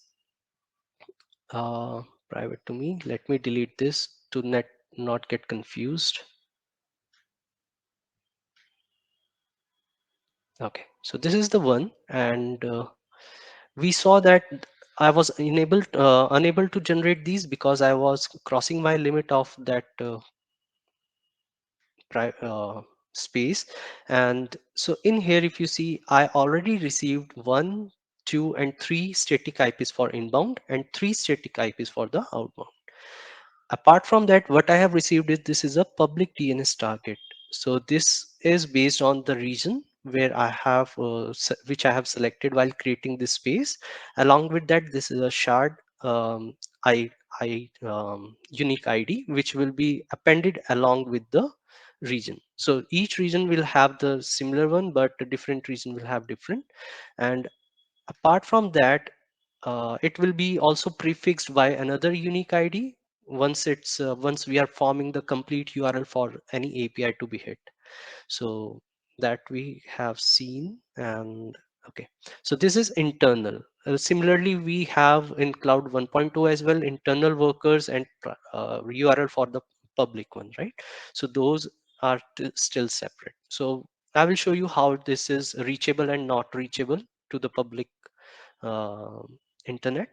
uh, private to me. Let me delete this to not get confused. Okay, so this is the one, and we saw that I was unable to generate these because I was crossing my limit of that space. And so in here, if you see, I already received 1, 2, and 3 static IPs for inbound and 3 static IPs for the outbound. Apart from that, what I have received is this is a public DNS target. So this is based on the region where I have which I have selected while creating this space. Along with that, this is a shard I unique ID which will be appended along with the region. So each region will have the similar one, but a different region will have different. And apart from that, it will be also prefixed by another unique ID once we are forming the complete URL for any API to be hit. So that we have seen. And okay, so this is internal. Similarly, we have in cloud 1.2 as well internal workers and URL for the public one, right? So those are still separate. So I will show you how this is reachable and not reachable to the public uh, internet.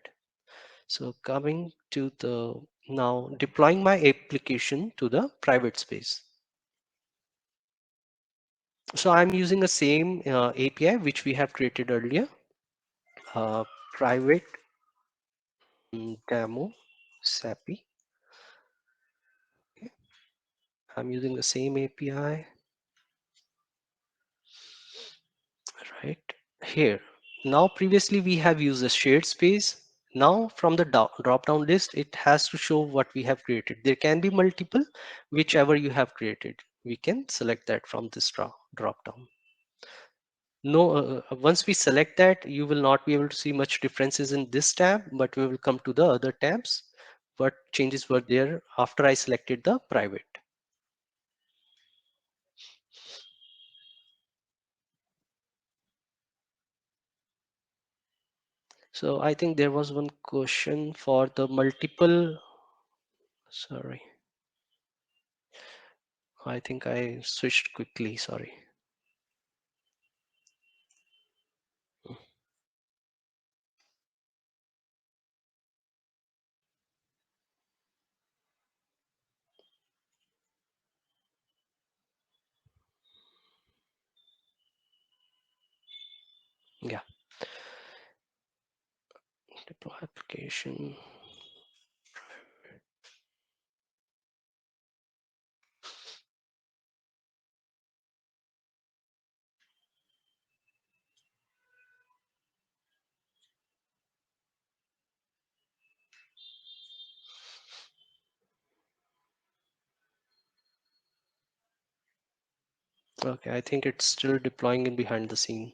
So coming to the now deploying my application to the private space. So I'm using the same API which we have created earlier, private demo SAPI. Okay. I'm using the same API right here. Now previously we have used a shared space. Now from the drop down list, it has to show what we have created. There can be multiple, whichever you have created. We can select that from this drop down. No, once we select that, you will not be able to see much differences in this tab, but we will come to the other tabs. What changes were there after I selected the private. So I think there was one question for the multiple. Sorry, I think I switched quickly. Sorry. Yeah, deploy application. Okay, I think it's still deploying in behind the scene.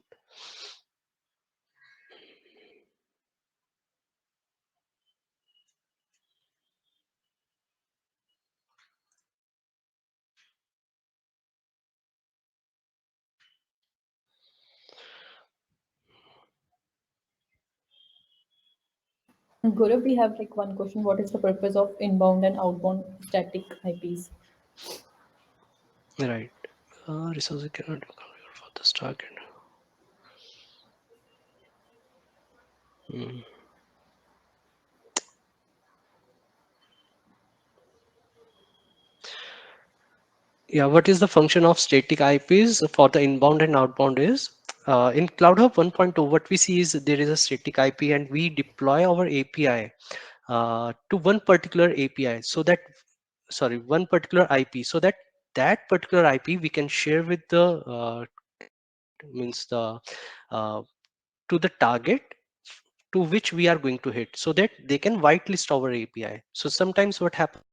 Gaurav, we have like one question. What is the purpose of inbound and outbound static IPs? Right. Resources cannot be configured for this target. Hmm. Yeah, what is the function of static IPs for the inbound and outbound is in CloudHub 1.0, what we see is there is a static IP and we deploy our API to one particular API so that, sorry, one particular IP so that that particular IP we can share with the means the uh, to the target to which we are going to hit so that they can whitelist our API. So sometimes what happens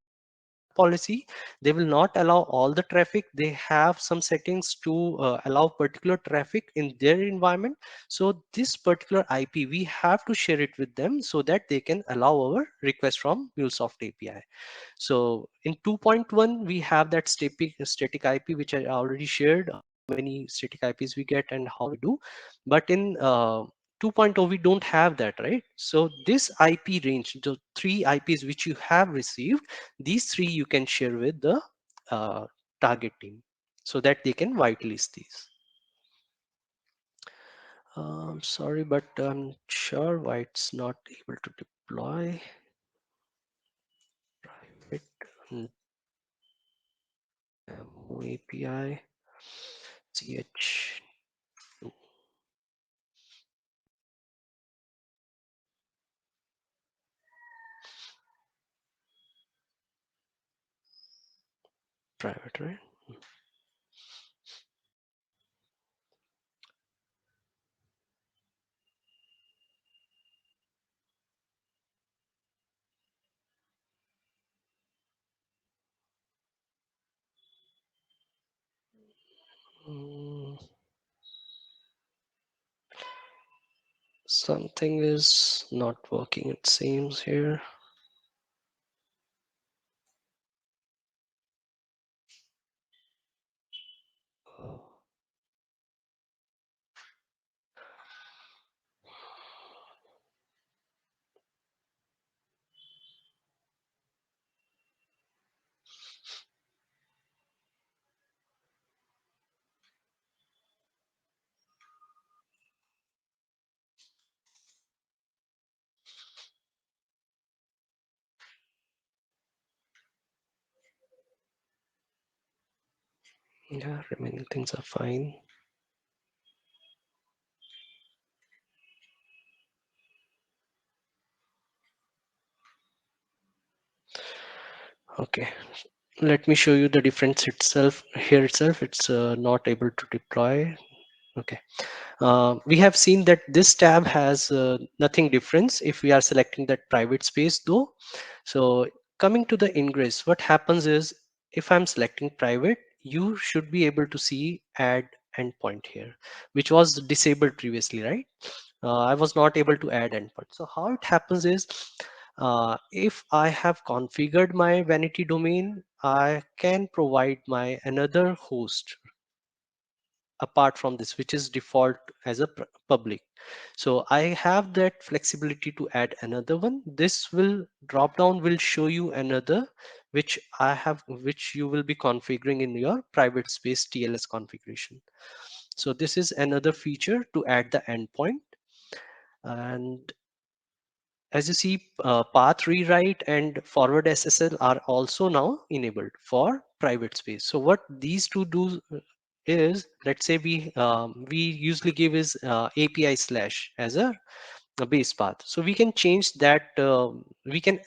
policy, they will not allow all the traffic. They have some settings to allow particular traffic in their environment. So this particular IP, we have to share it with them so that they can allow our request from MuleSoft API. So in 2.1, we have that static IP, which I already shared, how many static IPs we get and how we do. But in 2.0, we don't have that, right? So this IP range, the three IPs which you have received, these three you can share with the uh, target team so that they can whitelist these. Sorry, but I'm sure why it's not able to deploy private API ch private, right? Mm, something is not working, it seems here. Yeah, remaining things are fine. Okay, let me show you the difference itself. Here itself, it's not able to deploy. Okay, we have seen that this tab has nothing difference if we are selecting that private space though. So coming to the ingress, what happens is if I'm selecting private, you should be able to see add endpoint here, which was disabled previously, right? I was not able to add endpoint. So how it happens is if I have configured my vanity domain, I can provide my another host apart from this, which is default as a public. So I have that flexibility to add another one. This will drop down will show you another which I have, which you will be configuring in your private space TLS configuration. So this is another feature to add the endpoint. And as you see, path rewrite and forward SSL are also now enabled for private space. So what these two do is, let's say we usually give is API slash as a base path. So we can change that. We can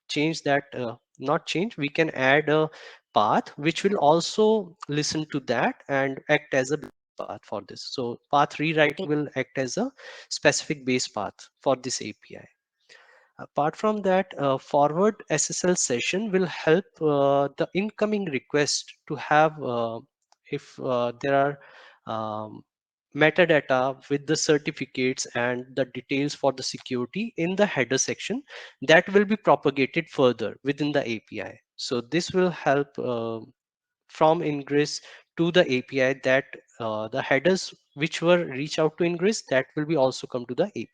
change that. Not change. We can add a path which will also listen to that and act as a base path for this. So path rewriting will act as a specific base path for this API. Apart from that, forward SSL session will help the incoming request to have, if there are um, metadata with the certificates and the details for the security in the header section, that will be propagated further within the API. So this will help from ingress to the API, that the headers which were reach out to ingress, that will be also come to the API.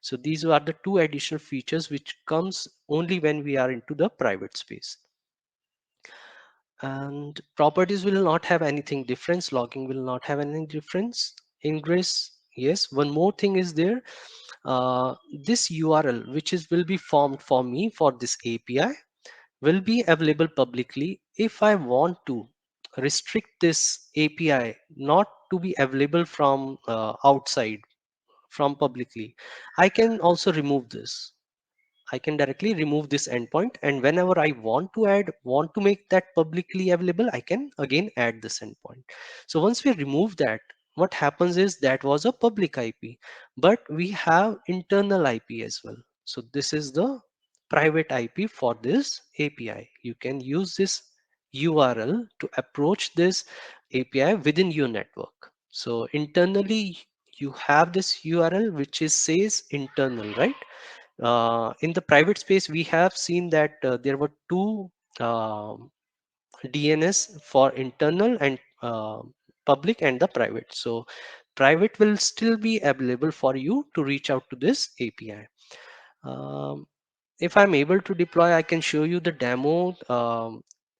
So these are the two additional features which comes only when we are into the private space. And properties will not have anything difference. Logging will not have any difference. Ingress, yes. One more thing is there. This URL, which is will be formed for me for this API, will be available publicly. If I want to restrict this API not to be available from outside, from publicly, I can also remove this. I can directly remove this endpoint, and whenever I want to make that publicly available, I can again add this endpoint. So once we remove that, what happens is that was a public IP, but we have internal IP as well. So this is the private IP for this API. You can use this URL to approach this API within your network. So internally, you have this URL which is says internal, right? In the private space, we have seen that there were two DNS for internal and public and the private. So private will still be available for you to reach out to this API. Um, if I'm able to deploy, I can show you the demo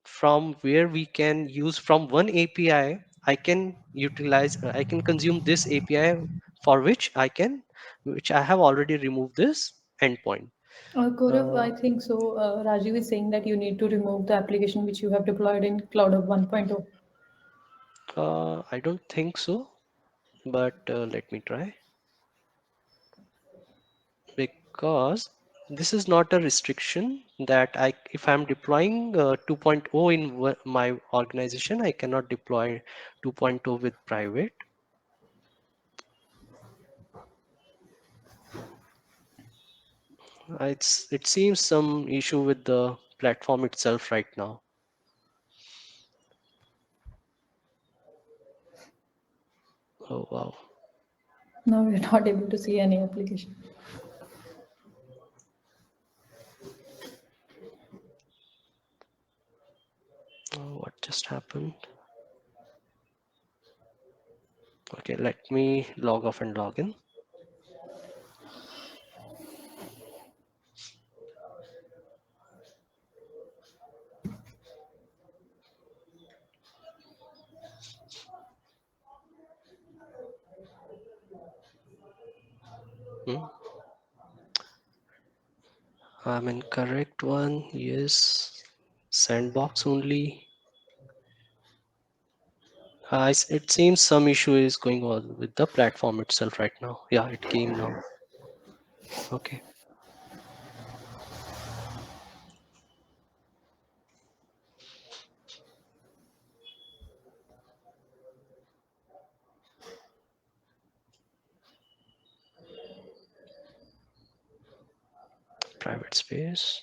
from where we can use from one API. I can utilize, I can consume this API for which I have already removed this endpoint. Gaurav, Uh, I think so. Rajiv is saying that you need to remove the application which you have deployed in CloudHub 1.0. I don't think so, but let me try, because this is not a restriction that if I'm deploying 2.0 in my organization, I cannot deploy 2.0 with private. It seems some issue with the platform itself right now. Oh wow. Now we're not able to see any application. What just happened? Okay, let me log off and log in. Hmm. I'm in correct one. Yes. Sandbox only. It seems some issue is going on with the platform itself right now. Yeah, it came now. Okay. Private space.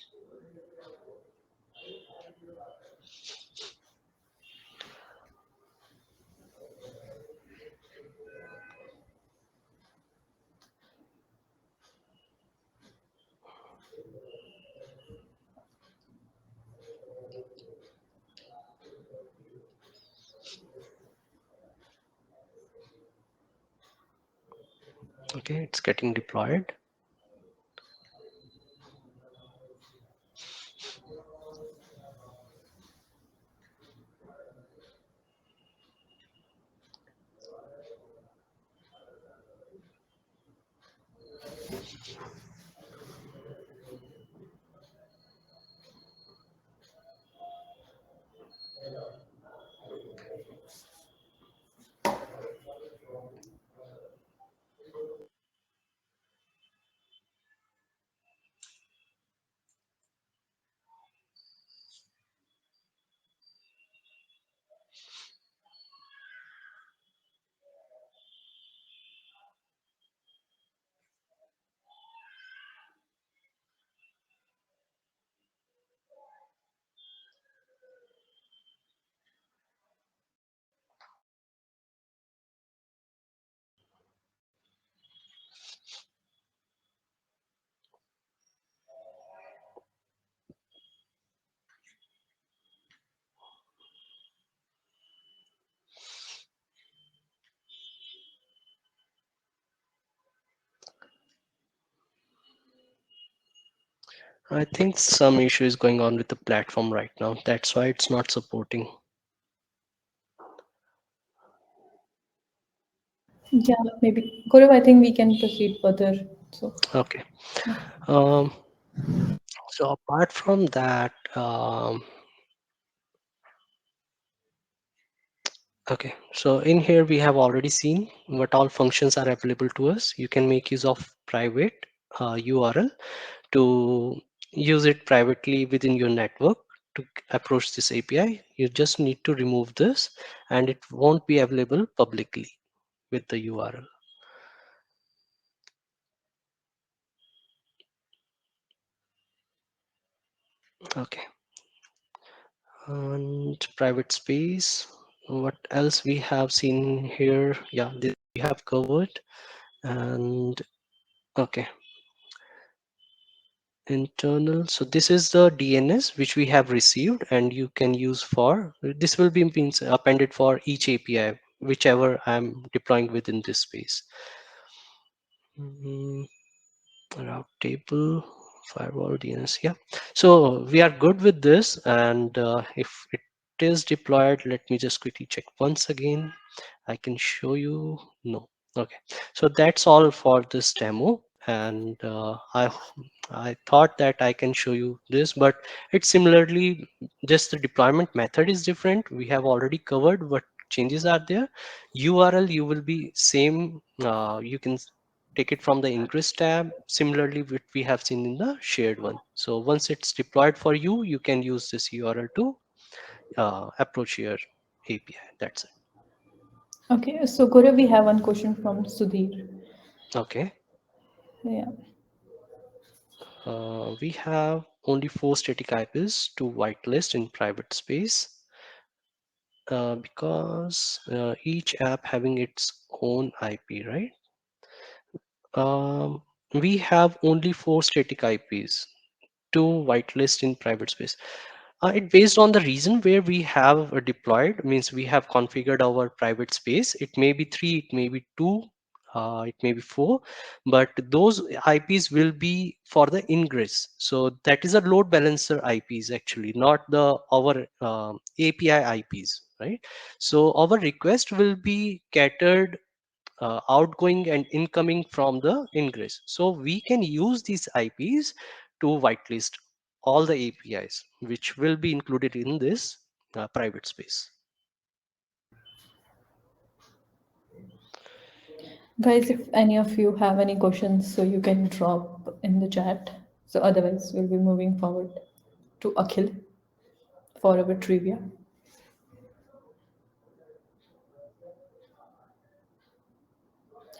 Okay, it's getting deployed. I think some issue is going on with the platform right now. That's why it's not supporting. Yeah, maybe. Gaurav, I think we can proceed further. So, Okay. yeah. Um, so apart from that, okay. So in here we have already seen what all functions are available to us. You can make use of private URL to use it privately within your network to approach this API. You just need to remove this, and it won't be available publicly with the URL. Okay. And private space, what else we have seen here? Yeah, this we have covered. And okay, internal, so this is the DNS which we have received, and you can use for this will be means appended for each API whichever I'm deploying within this space. Mm, route table, firewall, DNS. Yeah, so we are good with this, and if it is deployed, let me just quickly check once again. I can show you. No. Okay. So that's all for this demo. And I thought that I can show you this, but it's similarly just the deployment method is different. We have already covered what changes are there. URL you will be same. You can take it from the ingress tab. Similarly, what we have seen in the shared one. So once it's deployed for you, you can use this URL to approach your API. That's it. Okay, so Gaurav, we have one question from Sudhir. Okay. Yeah. We have only 4 static IPs to whitelist in private space because each app having its own IP, right? Um, we have only 4 static IPs to whitelist in private space. It based on the region where we have deployed, means we have configured our private space. It may be 3, it may be 2, it may be 4, but those IPs will be for the ingress. So that is a load balancer IPs actually, not the our API IPs, right? So our request will be catered outgoing and incoming from the ingress. So we can use these IPs to whitelist all the APIs, which will be included in this private space. Guys, Okay. if any of you have any questions, so you can drop in the chat. So otherwise, we'll be moving forward to Akhil for our trivia.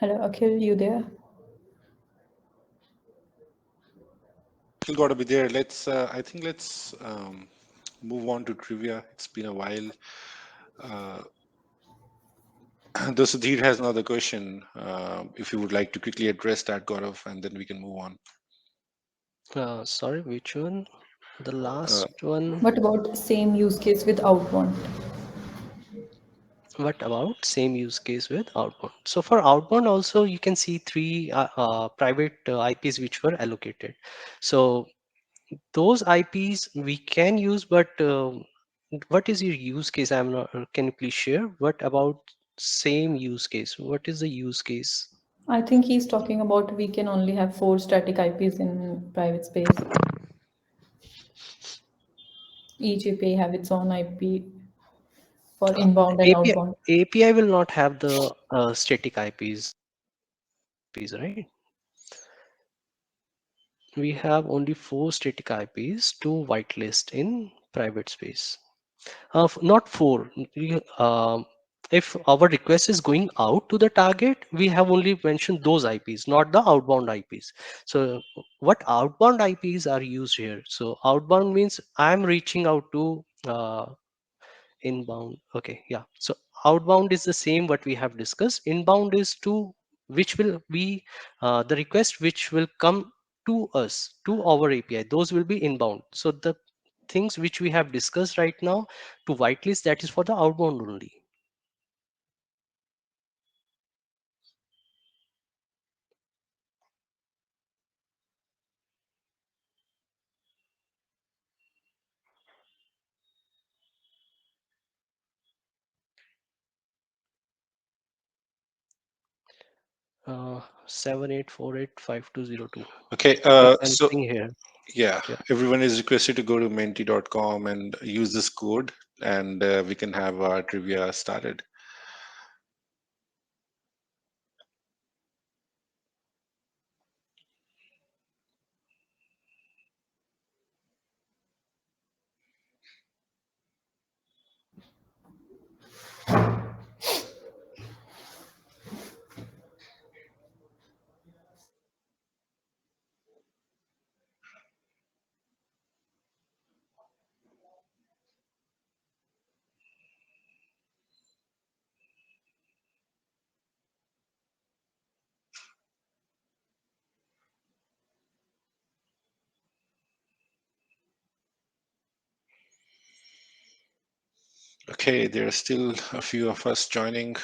Hello, Akhil, you there? Still got to be there. I think let's move on to trivia. It's been a while. Uh, though Sudhir has another question. If you would like to quickly address that, Gaurav, and then we can move on. Sorry, which one? The Uh, last one. What about same use case with outbound? What about same use case with outbound? So for outbound also you can see 3 private IPs which were allocated. So those IPs we can use, but what is your use case? I'm not. Can you please share? What about same use case? What is the use case? I think he's talking about we can only have 4 static IPs in private space. Each API have its own IP for Uh, inbound and API outbound. API will not have the static IPs, right? We have only 4 static IPs to whitelist in private space. Not 4. If our request is going out to the target, we have only mentioned those IPs, not the outbound IPs. So what outbound IPs are used here? So outbound means I'm reaching out to inbound. Okay, yeah. So outbound is the same what we have discussed. Inbound is to which will be the request which will come to us to our API. Those will be inbound. So the things which we have discussed right now to whitelist, that is for the outbound only. 78485202. Okay, You can so ping here. yeah, Yeah. everyone is requested to go to menti.com and use this code, and we can have our trivia started. Okay, there are still a few of us joining.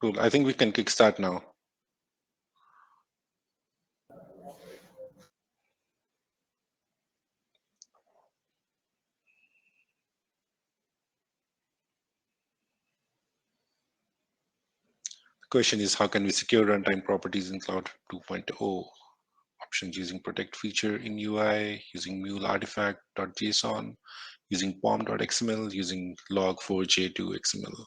Cool. I think we can kickstart now. The question is, how can we secure runtime properties in Cloud 2.0? Options: using protect feature in UI, using mule artifact.json, using pom.xml, using log4j2 XML.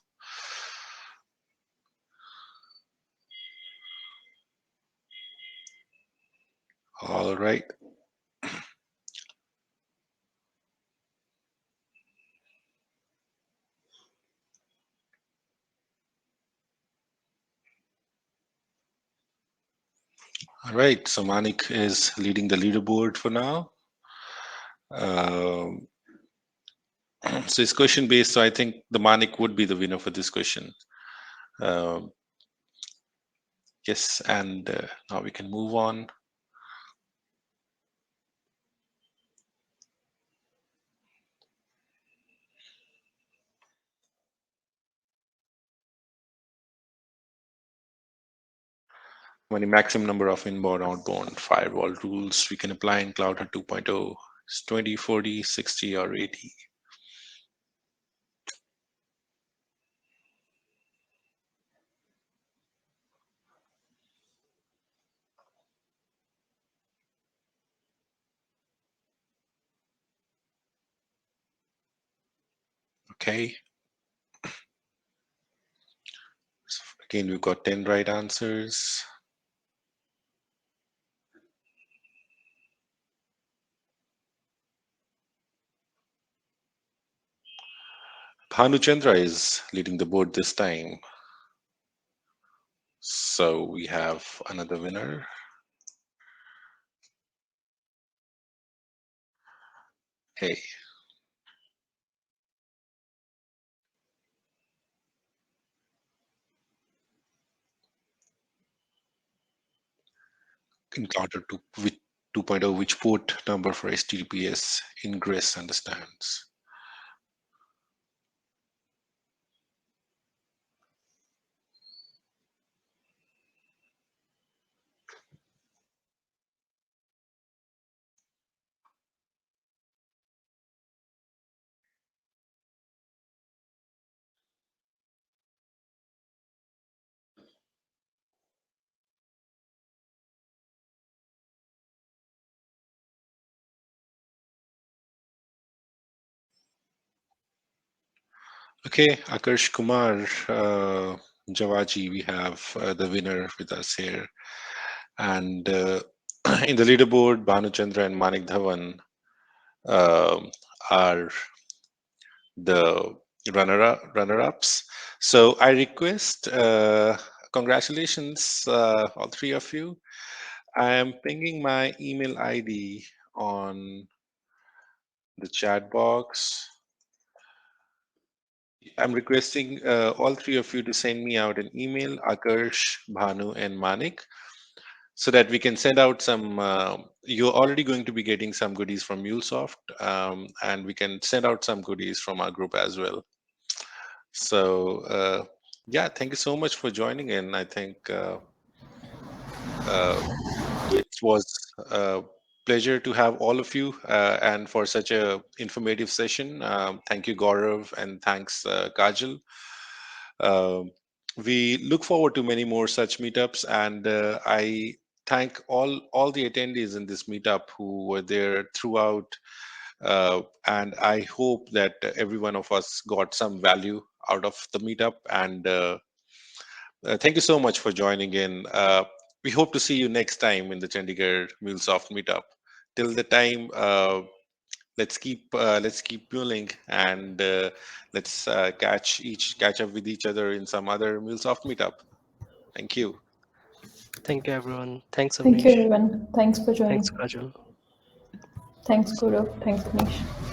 All right. All right. So Manik is leading the leaderboard for now. Um, so it's question based. So I think the Manik would be the winner for this question. Um, yes. And now we can move on. Many maximum number of inbound, outbound firewall rules we can apply in CloudHub 2.0. It's 20, 40, 60, or 80. Okay. So again, we've got 10 right answers. Bhanu Chandra is leading the board this time. So we have another winner. Hey, in CloudHub 2.0, which port number for HTTPS ingress understands? Okay, Akarsh Kumar Jawaji, we have the winner with us here. And in the leaderboard, Bhanu Chandra and Manik Dhawan are the runner-ups. So I request, congratulations, all three of you. I am pinging my email ID on the chat box. I'm requesting all three of you to send me out an email, Akarsh, Bhanu, and Manik, so that we can send out some. You're already going to be getting some goodies from MuleSoft, and we can send out some goodies from our group as well. So, yeah, thank you so much for joining in. I think uh, it was a pleasure to have all of you and for such a informative session. Thank you, Gaurav, and thanks, Kajal. Um we look forward to many more such meetups, and I thank all the attendees in this meetup who were there throughout. And I hope that every one of us got some value out of the meetup. And thank you so much for joining in. We hope to see you next time in the Chandigarh MuleSoft Meetup. Till the time, let's keep muling, and let's catch up with each other in some other MuleSoft Meetup. Thank you. Thank you, everyone. Thanks, Thank you, Avneesh. everyone. Thanks for Thanks, joining. Kajal. Thanks, Gaurav. Thanks, Avneesh.